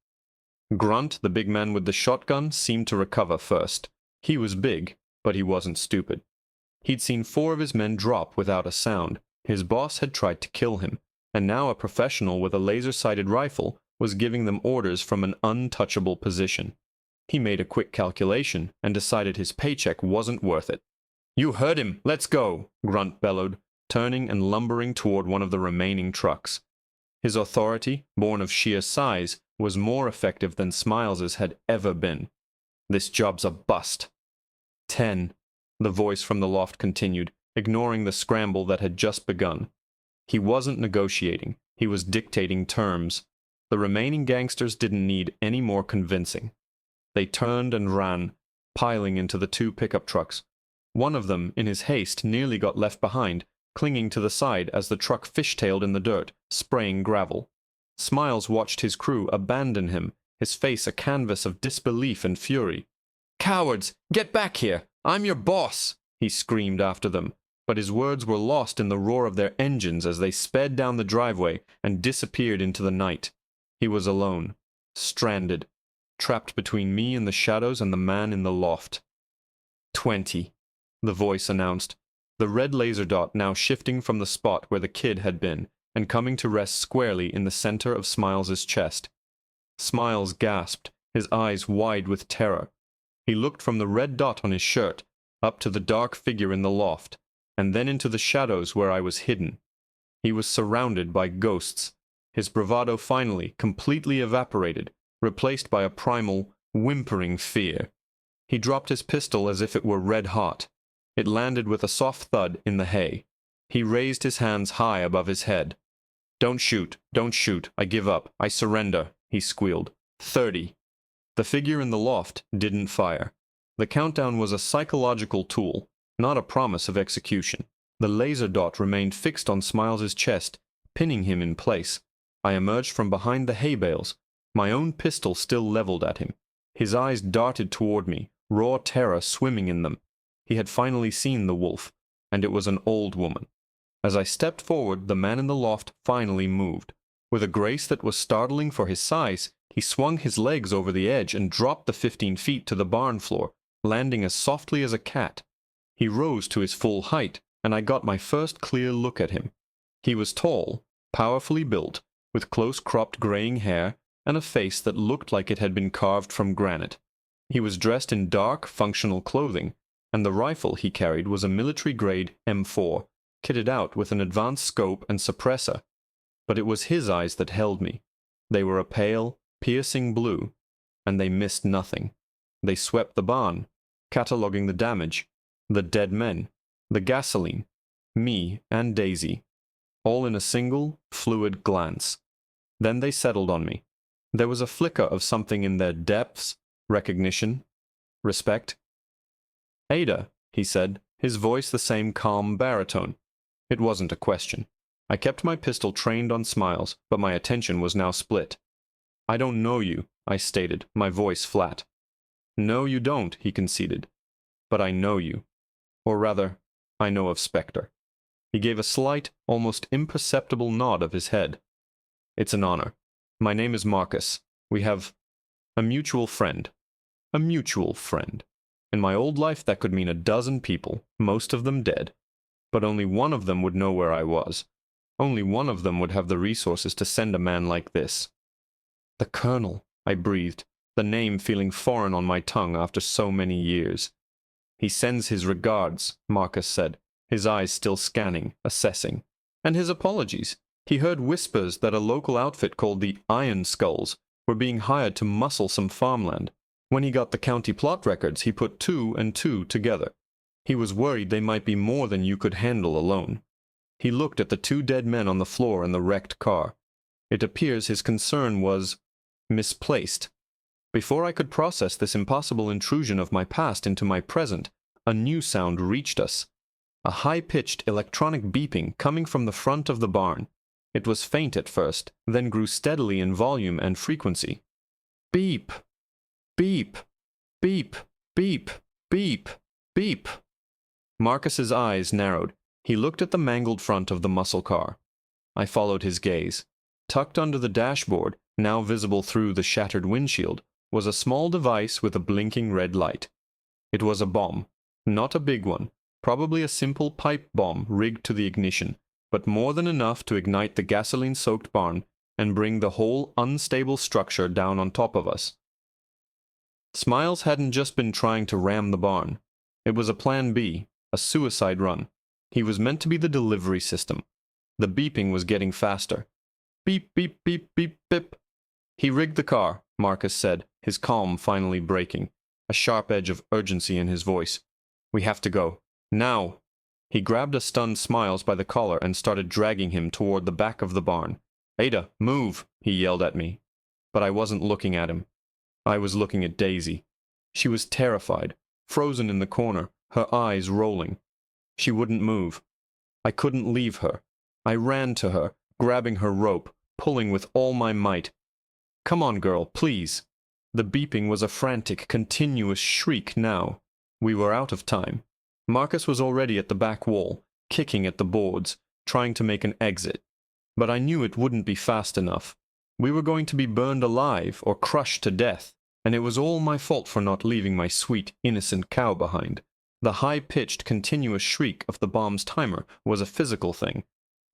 Grunt, the big man with the shotgun, seemed to recover first. He was big, but he wasn't stupid. He'd seen 4 of his men drop without a sound. His boss had tried to kill him, and now a professional with a laser-sighted rifle was giving them orders from an untouchable position. He made a quick calculation and decided his paycheck wasn't worth it. "You heard him! Let's go!" Grunt bellowed, turning and lumbering toward one of the remaining trucks. His authority, born of sheer size, was more effective than Smiles's had ever been. "This job's a bust." 10. The voice from the loft continued, ignoring the scramble that had just begun. He wasn't negotiating. He was dictating terms. The remaining gangsters didn't need any more convincing. They turned and ran, piling into the 2 pickup trucks. One of them, in his haste, nearly got left behind, clinging to the side as the truck fishtailed in the dirt, spraying gravel. Smiles watched his crew abandon him, his face a canvas of disbelief and fury. "Cowards! Get back here! I'm your boss!" he screamed after them, but his words were lost in the roar of their engines as they sped down the driveway and disappeared into the night. He was alone, stranded, trapped between me in the shadows and the man in the loft. 20, the voice announced, the red laser dot now shifting from the spot where the kid had been and coming to rest squarely in the center of Smiles's chest. Smiles gasped, his eyes wide with terror. He looked from the red dot on his shirt, up to the dark figure in the loft, and then into the shadows where I was hidden. He was surrounded by ghosts. His bravado finally completely evaporated, replaced by a primal, whimpering fear. He dropped his pistol as if it were red hot. It landed with a soft thud in the hay. He raised his hands high above his head. Don't shoot, I give up, I surrender," he squealed. 30. The figure in the loft didn't fire. The countdown was a psychological tool, not a promise of execution. The laser dot remained fixed on Smiles's chest, pinning him in place. I emerged from behind the hay bales, my own pistol still leveled at him. His eyes darted toward me, raw terror swimming in them. He had finally seen the wolf, and it was an old woman. As I stepped forward, the man in the loft finally moved, With a grace that was startling for his size, he swung his legs over the edge and dropped the 15 feet to the barn floor, landing as softly as a cat. He rose to his full height, and I got my first clear look at him. He was tall, powerfully built, with close-cropped graying hair and a face that looked like it had been carved from granite. He was dressed in dark, functional clothing, and the rifle he carried was a military-grade M4, kitted out with an advanced scope and suppressor. But it was his eyes that held me. They were a pale, piercing blue, and they missed nothing. They swept the barn, cataloging the damage, the dead men, the gasoline, me and Daisy, all in a single, fluid glance. Then they settled on me. There was a flicker of something in their depths, recognition, respect. "Ada," he said, his voice the same calm baritone. It wasn't a question. I kept my pistol trained on Smiles, but my attention was now split. "I don't know you," I stated, my voice flat. "No, you don't," he conceded. "But I know you. Or rather, I know of Spectre." He gave a slight, almost imperceptible nod of his head. "It's an honor. My name is Marcus. We have a mutual friend." A mutual friend. In my old life that could mean a dozen people, most of them dead. But only one of them would know where I was. Only one of them would have the resources to send a man like this. "The Colonel," I breathed, the name feeling foreign on my tongue after so many years. "He sends his regards," Marcus said, his eyes still scanning, assessing. "And his apologies. He heard whispers that a local outfit called the Iron Skulls were being hired to muscle some farmland. When he got the county plot records, he put 2 and 2 together. He was worried they might be more than you could handle alone." He looked at the 2 dead men on the floor in the wrecked car. It appears his concern was misplaced. Before I could process this impossible intrusion of my past into my present, a new sound reached us. A high-pitched electronic beeping coming from the front of the barn. It was faint at first, then grew steadily in volume and frequency. Beep! Beep! Beep! Beep! Beep! Beep! Marcus's eyes narrowed. He looked at the mangled front of the muscle car. I followed his gaze. Tucked under the dashboard, now visible through the shattered windshield, was a small device with a blinking red light. It was a bomb. Not a big one. Probably a simple pipe bomb rigged to the ignition, but more than enough to ignite the gasoline-soaked barn and bring the whole unstable structure down on top of us. Smiles hadn't just been trying to ram the barn. It was a plan B, a suicide run. He was meant to be the delivery system. The beeping was getting faster. Beep, beep, beep, beep, beep. "He rigged the car," Marcus said, his calm finally breaking, a sharp edge of urgency in his voice. "We have to go. Now!" He grabbed a stunned Smiles by the collar and started dragging him toward the back of the barn. "Ada, move!" he yelled at me. But I wasn't looking at him. I was looking at Daisy. She was terrified, frozen in the corner, her eyes rolling. She wouldn't move. I couldn't leave her. I ran to her, grabbing her rope, pulling with all my might. "Come on, girl, please." The beeping was a frantic, continuous shriek now. We were out of time. Marcus was already at the back wall, kicking at the boards, trying to make an exit. But I knew it wouldn't be fast enough. We were going to be burned alive or crushed to death, and it was all my fault for not leaving my sweet, innocent cow behind. The high-pitched, continuous shriek of the bomb's timer was a physical thing,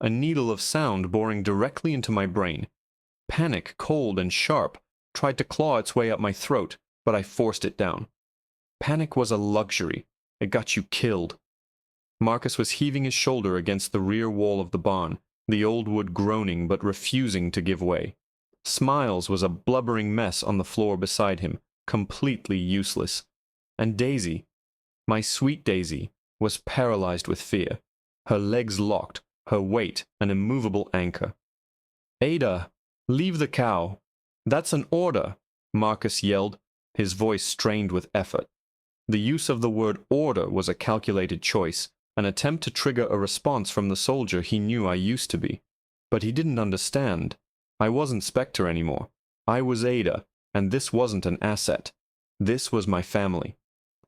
a needle of sound boring directly into my brain. Panic, cold and sharp, tried to claw its way up my throat, but I forced it down. Panic was a luxury. It got you killed. Marcus was heaving his shoulder against the rear wall of the barn, the old wood groaning but refusing to give way. Smiles was a blubbering mess on the floor beside him, completely useless. And Daisy, my sweet Daisy, was paralyzed with fear, her legs locked, her weight an immovable anchor. "Ada, leave the cow. That's an order," Marcus yelled, his voice strained with effort. The use of the word order was a calculated choice, an attempt to trigger a response from the soldier he knew I used to be. But he didn't understand. I wasn't Spectre anymore. I was Ada, and this wasn't an asset. This was my family.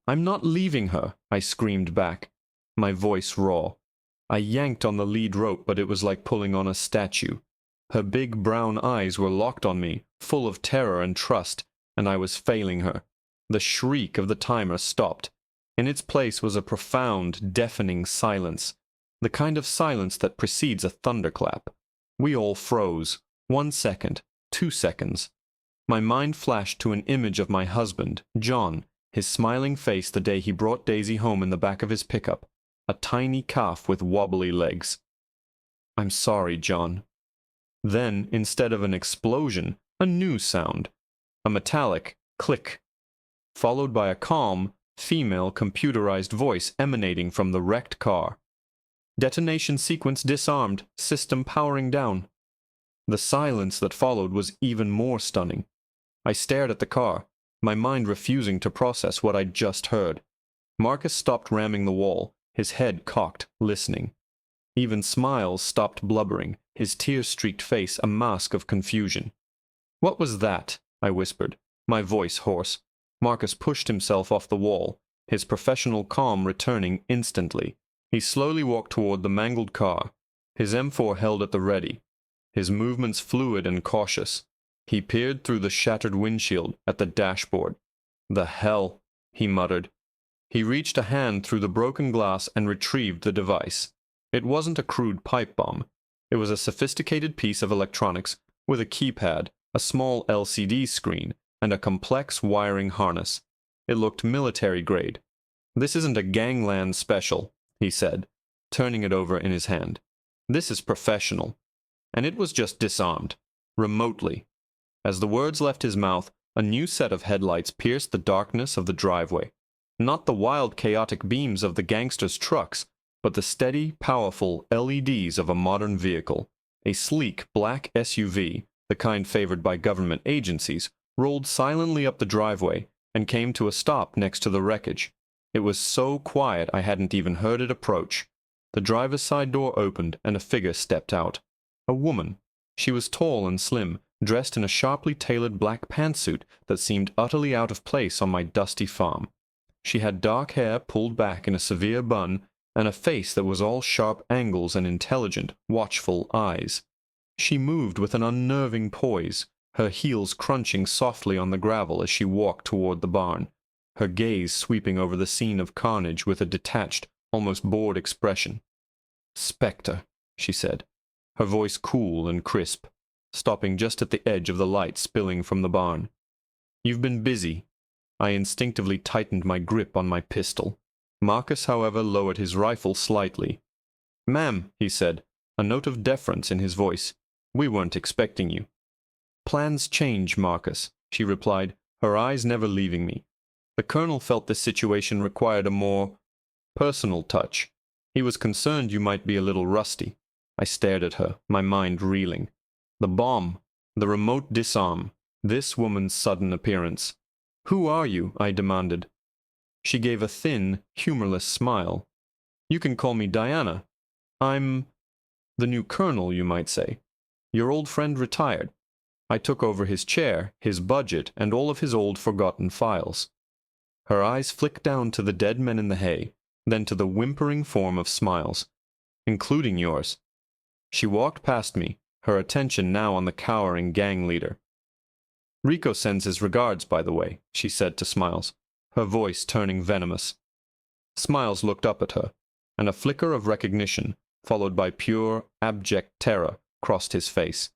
"I'm not leaving her," I screamed back, my voice raw. I yanked on the lead rope, but it was like pulling on a statue. Her big brown eyes were locked on me, full of terror and trust, and I was failing her. The shriek of the timer stopped. In its place was a profound, deafening silence, the kind of silence that precedes a thunderclap. We all froze. 1 second, 2 seconds. My mind flashed to an image of my husband, John, his smiling face the day he brought Daisy home in the back of his pickup, a tiny calf with wobbly legs. "I'm sorry, John." Then, instead of an explosion, a new sound, a metallic click, followed by a calm, female computerized voice emanating from the wrecked car. "Detonation sequence disarmed, system powering down." The silence that followed was even more stunning. I stared at the car, my mind refusing to process what I'd just heard. Marcus stopped ramming the wall, his head cocked, listening. Even Smiles stopped blubbering, his tear-streaked face a mask of confusion. "What was that?" I whispered, my voice hoarse. Marcus pushed himself off the wall, his professional calm returning instantly. He slowly walked toward the mangled car, his M4 held at the ready, his movements fluid and cautious. He peered through the shattered windshield at the dashboard. "The hell," he muttered. He reached a hand through the broken glass and retrieved the device. It wasn't a crude pipe bomb. It was a sophisticated piece of electronics with a keypad, a small LCD screen, and a complex wiring harness. It looked military-grade. "This isn't a gangland special," he said, turning it over in his hand. "This is professional." And it was just disarmed, remotely. As the words left his mouth, a new set of headlights pierced the darkness of the driveway. Not the wild, chaotic beams of the gangsters' trucks, but the steady, powerful LEDs of a modern vehicle. A sleek, black SUV, the kind favored by government agencies, rolled silently up the driveway and came to a stop next to the wreckage. It was so quiet I hadn't even heard it approach. The driver's side door opened and a figure stepped out. A woman. She was tall and slim, dressed in a sharply tailored black pantsuit that seemed utterly out of place on my dusty farm. She had dark hair pulled back in a severe bun, and a face that was all sharp angles and intelligent, watchful eyes. She moved with an unnerving poise, her heels crunching softly on the gravel as she walked toward the barn, her gaze sweeping over the scene of carnage with a detached, almost bored expression. "Spectre," she said, her voice cool and crisp, stopping just at the edge of the light spilling from the barn. "You've been busy." I instinctively tightened my grip on my pistol. Marcus, however, lowered his rifle slightly. "Ma'am," he said, a note of deference in his voice, "we weren't expecting you." "Plans change, Marcus," she replied, her eyes never leaving me. The colonel felt this situation required a more personal touch. He was concerned you might be a little rusty. I stared at her, my mind reeling. The bomb, the remote disarm, this woman's sudden appearance. "Who are you?" I demanded. She gave a thin, humorless smile. "You can call me Diana. I'm the new colonel, you might say. Your old friend retired. I took over his chair, his budget, and all of his old forgotten files." Her eyes flicked down to the dead men in the hay, then to the whimpering form of Smiles. "Including yours." She walked past me, her attention now on the cowering gang leader. "Rico sends his regards, by the way," she said to Smiles, her voice turning venomous. Smiles looked up at her, and a flicker of recognition, followed by pure, abject terror, crossed his face.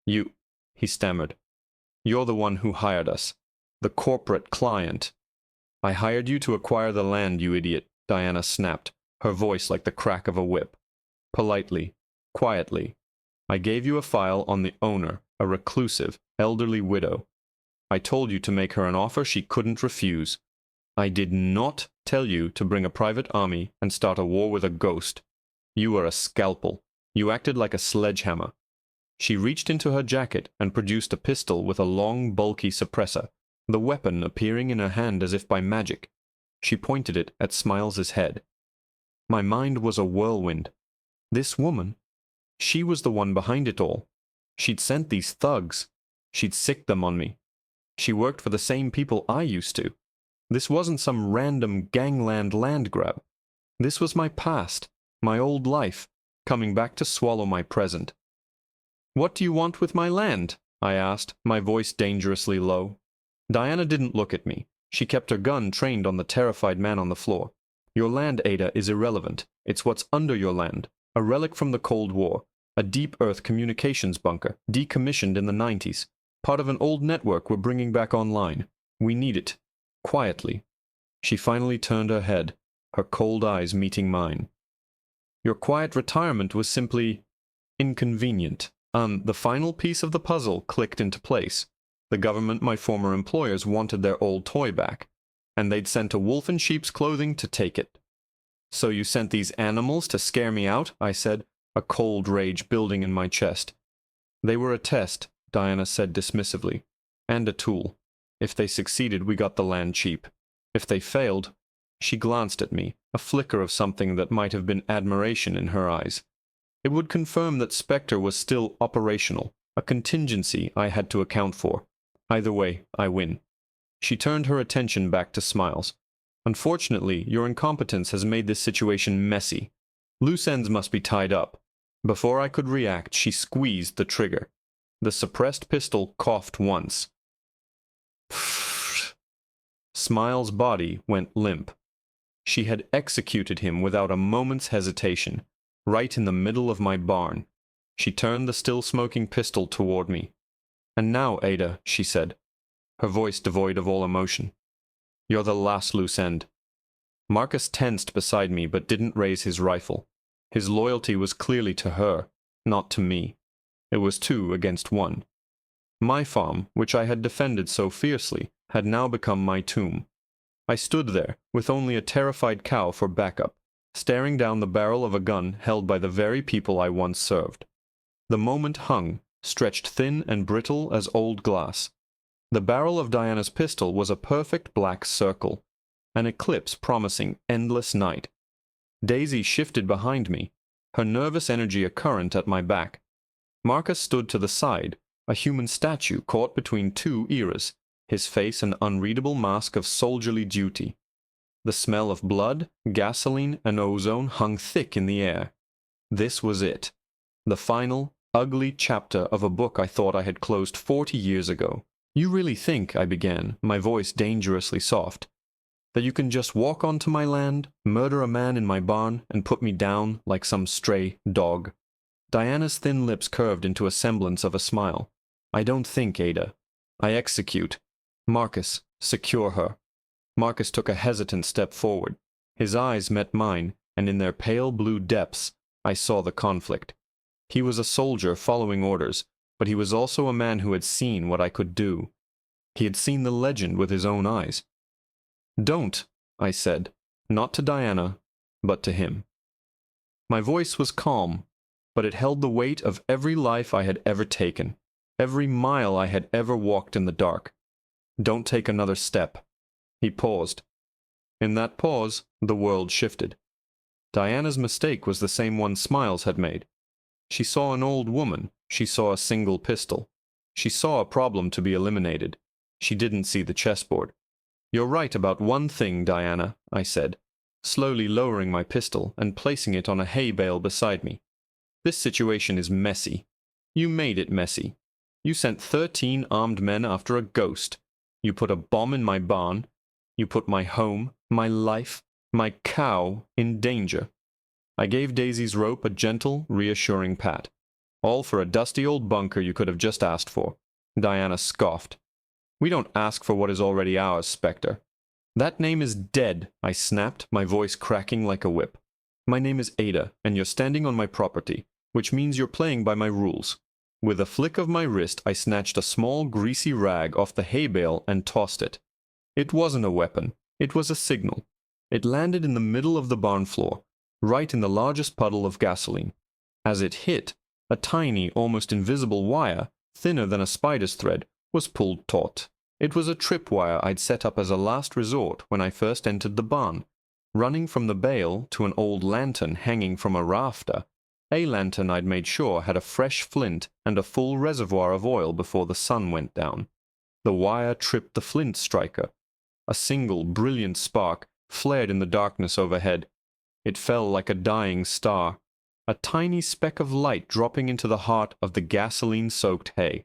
"You," he stammered. "You're the one who hired us. The corporate client." "I hired you to acquire the land, you idiot," Diana snapped, her voice like the crack of a whip. Politely, quietly, "I gave you a file on the owner, a reclusive, elderly widow. I told you to make her an offer she couldn't refuse. I did not tell you to bring a private army and start a war with a ghost. You were a scalpel. You acted like a sledgehammer." She reached into her jacket and produced a pistol with a long, bulky suppressor, the weapon appearing in her hand as if by magic. She pointed it at Smiles's head. My mind was a whirlwind. This woman, she was the one behind it all. She'd sent these thugs. She'd sicked them on me. She worked for the same people I used to. This wasn't some random gangland land grab. This was my past, my old life, coming back to swallow my present. "What do you want with my land?" I asked, my voice dangerously low. Diana didn't look at me. She kept her gun trained on the terrified man on the floor. "Your land, Ada, is irrelevant. It's what's under your land. A relic from the Cold War. A deep earth communications bunker, decommissioned in the 90s. Part of an old network we're bringing back online. We need it. Quietly." She finally turned her head, her cold eyes meeting mine. "Your quiet retirement was simply inconvenient." The final piece of the puzzle clicked into place. The government, my former employers, wanted their old toy back, and they'd sent a wolf in sheep's clothing to take it. "So you sent these animals to scare me out?" I said, a cold rage building in my chest. "They were a test," Diana said dismissively, "and a tool. If they succeeded, we got the land cheap. If they failed—" She glanced at me, a flicker of something that might have been admiration in her eyes. "It would confirm that Spectre was still operational, a contingency I had to account for. Either way, I win." She turned her attention back to Smiles. "Unfortunately, your incompetence has made this situation messy. Loose ends must be tied up." Before I could react, she squeezed the trigger. The suppressed pistol coughed once. Smiles' body went limp. She had executed him without a moment's hesitation, right in the middle of my barn. She turned the still-smoking pistol toward me. "And now, Ada," she said, her voice devoid of all emotion, "you're the last loose end." Marcus tensed beside me but didn't raise his rifle. His loyalty was clearly to her, not to me. It was 2 against 1. My farm, which I had defended so fiercely, had now become my tomb. I stood there, with only a terrified cow for backup, staring down the barrel of a gun held by the very people I once served. The moment hung, stretched thin and brittle as old glass. The barrel of Diana's pistol was a perfect black circle, an eclipse promising endless night. Daisy shifted behind me, her nervous energy a current at my back. Marcus stood to the side, a human statue caught between 2 eras, his face an unreadable mask of soldierly duty. The smell of blood, gasoline, and ozone hung thick in the air. This was it. The final, ugly chapter of a book I thought I had closed 40 years ago. "You really think," I began, my voice dangerously soft, "that you can just walk onto my land, murder a man in my barn, and put me down like some stray dog?" Diana's thin lips curved into a semblance of a smile. "I don't think, Ada. I execute. Marcus, secure her." Marcus took a hesitant step forward. His eyes met mine, and in their pale blue depths I saw the conflict. He was a soldier following orders, but he was also a man who had seen what I could do. He had seen the legend with his own eyes. "Don't," I said, not to Diana, but to him. My voice was calm, but it held the weight of every life I had ever taken, every mile I had ever walked in the dark. "Don't take another step." He paused. In that pause, the world shifted. Diana's mistake was the same one Smiles had made. She saw an old woman. She saw a single pistol. She saw a problem to be eliminated. She didn't see the chessboard. "You're right about one thing, Diana," I said, slowly lowering my pistol and placing it on a hay bale beside me. "This situation is messy. You made it messy. You sent 13 armed men after a ghost. You put a bomb in my barn. You put my home, my life, my cow in danger." I gave Daisy's rope a gentle, reassuring pat. "All for a dusty old bunker you could have just asked for." Diana scoffed. "We don't ask for what is already ours, Spectre." "That name is dead," I snapped, my voice cracking like a whip. "My name is Ada, and you're standing on my property, which means you're playing by my rules." With a flick of my wrist, I snatched a small, greasy rag off the hay bale and tossed it. It wasn't a weapon. It was a signal. It landed in the middle of the barn floor, right in the largest puddle of gasoline. As it hit, a tiny, almost invisible wire, thinner than a spider's thread, was pulled taut. It was a tripwire I'd set up as a last resort when I first entered the barn, running from the bale to an old lantern hanging from a rafter. A lantern I'd made sure had a fresh flint and a full reservoir of oil before the sun went down. The wire tripped the flint striker. A single, brilliant spark flared in the darkness overhead. It fell like a dying star. a tiny speck of light dropping into the heart of the gasoline-soaked hay.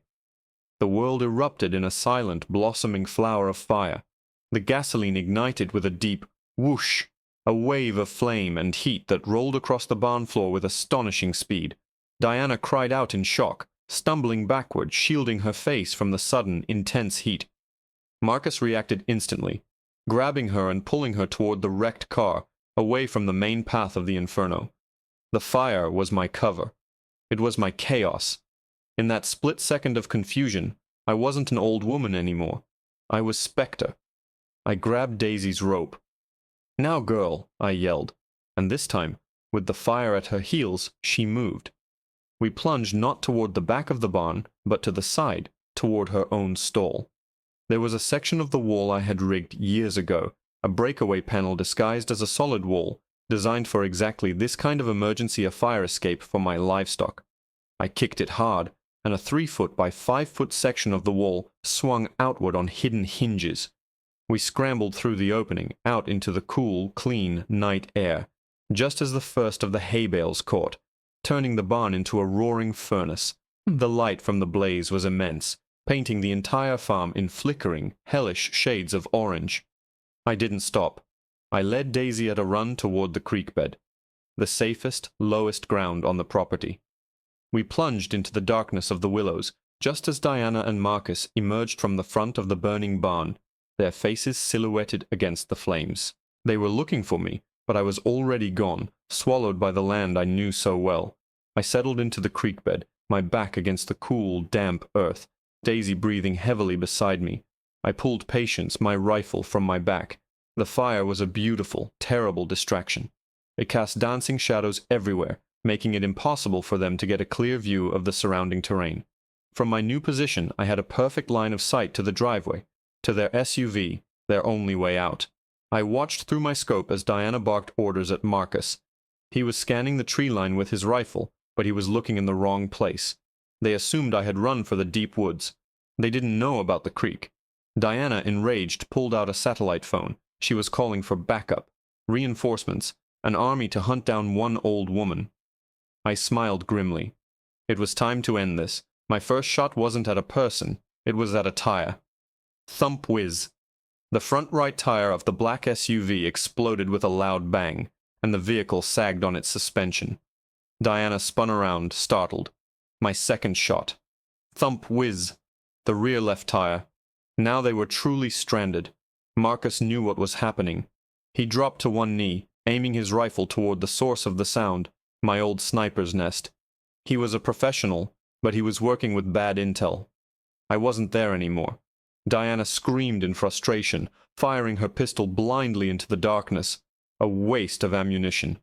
The world erupted in a silent, blossoming flower of fire. The gasoline ignited with a deep whoosh, a wave of flame and heat that rolled across the barn floor with astonishing speed. Diana cried out in shock, stumbling backward, shielding her face from the sudden, intense heat. Marcus reacted instantly, grabbing her and pulling her toward the wrecked car, away from the main path of the inferno. The fire was my cover. It was my chaos. In that split second of confusion, I wasn't an old woman anymore. I was Spectre. I grabbed Daisy's rope. "Now, girl," I yelled, and this time, with the fire at her heels, she moved. We plunged not toward the back of the barn, but to the side, toward her own stall. There was a section of the wall I had rigged years ago, a breakaway panel disguised as a solid wall, designed for exactly this kind of emergency fire escape for my livestock. I kicked it hard, and a 3-foot by 5-foot section of the wall swung outward on hidden hinges. We scrambled through the opening, out into the cool, clean night air, just as the first of the hay bales caught, turning the barn into a roaring furnace. The light from the blaze was immense, painting the entire farm in flickering, hellish shades of orange. I didn't stop. I led Daisy at a run toward the creek bed, the safest, lowest ground on the property. We plunged into the darkness of the willows, just as Diana and Marcus emerged from the front of the burning barn, their faces silhouetted against the flames. They were looking for me, but I was already gone, swallowed by the land I knew so well. I settled into the creek bed, my back against the cool, damp earth, Daisy breathing heavily beside me. I pulled Patience, my rifle, from my back. The fire was a beautiful, terrible distraction. It cast dancing shadows everywhere, making it impossible for them to get a clear view of the surrounding terrain. From my new position, I had a perfect line of sight to the driveway, to their SUV, their only way out. I watched through my scope as Diana barked orders at Marcus. He was scanning the tree line with his rifle, but he was looking in the wrong place. They assumed I had run for the deep woods. They didn't know about the creek. Diana, enraged, pulled out a satellite phone. She was calling for backup, reinforcements, an army to hunt down one old woman. I smiled grimly. It was time to end this. My first shot wasn't at a person, it was at a tire. Thump whiz. The front right tire of the black SUV exploded with a loud bang, and the vehicle sagged on its suspension. Diana spun around, startled. My second shot. Thump whiz. The rear left tire. Now they were truly stranded. Marcus knew what was happening. He dropped to one knee, aiming his rifle toward the source of the sound, my old sniper's nest. He was a professional, but he was working with bad intel. I wasn't there anymore. Diana screamed in frustration, firing her pistol blindly into the darkness. A waste of ammunition.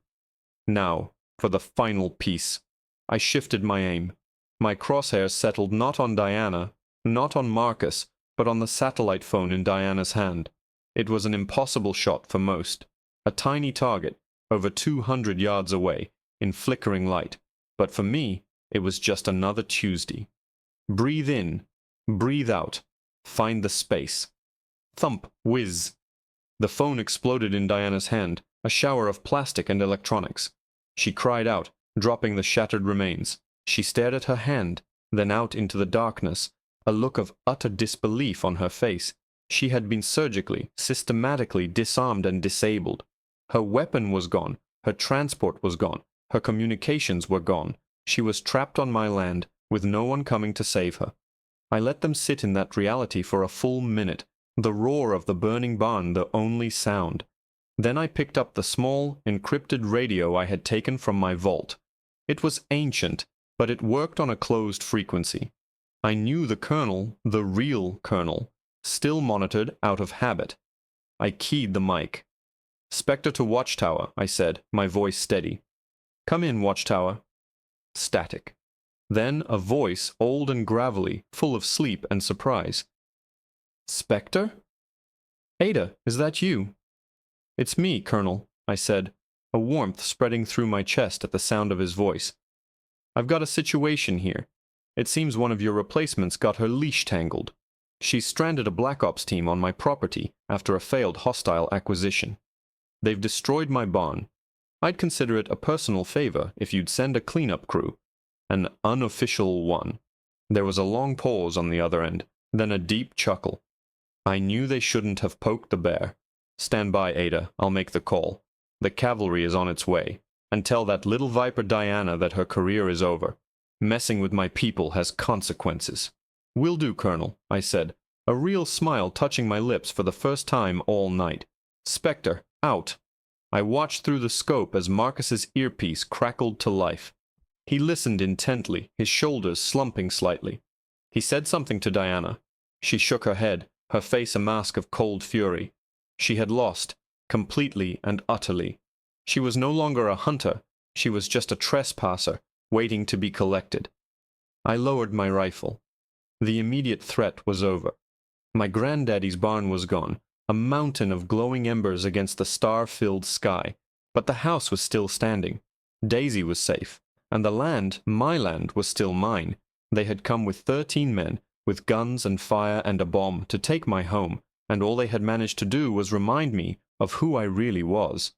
Now, for the final piece. I shifted my aim. My crosshairs settled not on Diana, not on Marcus, but on the satellite phone in Diana's hand. It was an impossible shot for most. A tiny target, over 200 yards away, in flickering light. But for me, it was just another Tuesday. Breathe in, breathe out, find the space. Thump, whiz. The phone exploded in Diana's hand, a shower of plastic and electronics. She cried out, dropping the shattered remains. She stared at her hand, then out into the darkness, a look of utter disbelief on her face. She had been surgically, systematically disarmed and disabled. Her weapon was gone, her transport was gone, her communications were gone. She was trapped on my land, with no one coming to save her. I let them sit in that reality for a full minute, the roar of the burning barn the only sound. Then I picked up the small, encrypted radio I had taken from my vault. It was ancient, but it worked on a closed frequency. I knew the colonel, the real colonel, still monitored out of habit. I keyed the mic. "Spectre to Watchtower," I said, my voice steady. "Come in, Watchtower." Static. Then a voice, old and gravelly, full of sleep and surprise. "Spectre? Ada, is that you?" "It's me, Colonel," I said, a warmth spreading through my chest at the sound of his voice. "I've got a situation here. It seems one of your replacements got her leash tangled. She's stranded a Black Ops team on my property after a failed hostile acquisition. They've destroyed my barn. I'd consider it a personal favor if you'd send a cleanup crew. An unofficial one. There was a long pause on the other end, then a deep chuckle. I knew they shouldn't have poked the bear. Stand by, Ada. I'll make the call. The cavalry is on its way. And tell that little viper Diana that her career is over. Messing with my people has consequences. Will do, Colonel, I said, a real smile touching my lips for the first time all night. Spectre, out. I watched through the scope as Marcus's earpiece crackled to life. He listened intently, his shoulders slumping slightly. He said something to Diana. She shook her head, her face a mask of cold fury. She had lost, completely and utterly. She was no longer a hunter, she was just a trespasser, waiting to be collected. I lowered my rifle. The immediate threat was over. My granddaddy's barn was gone, a mountain of glowing embers against the star-filled sky, but the house was still standing. Daisy was safe, and the land, my land, was still mine. They had come with 13 men, with guns and fire and a bomb, to take my home, and all they had managed to do was remind me of who I really was.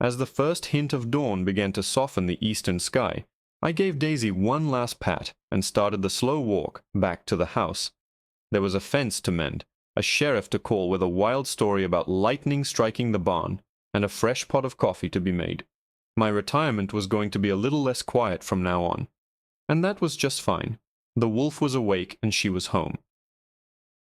As the first hint of dawn began to soften the eastern sky, I gave Daisy one last pat and started the slow walk back to the house. There was a fence to mend, a sheriff to call with a wild story about lightning striking the barn, and a fresh pot of coffee to be made. My retirement was going to be a little less quiet from now on. And that was just fine. The wolf was awake and she was home.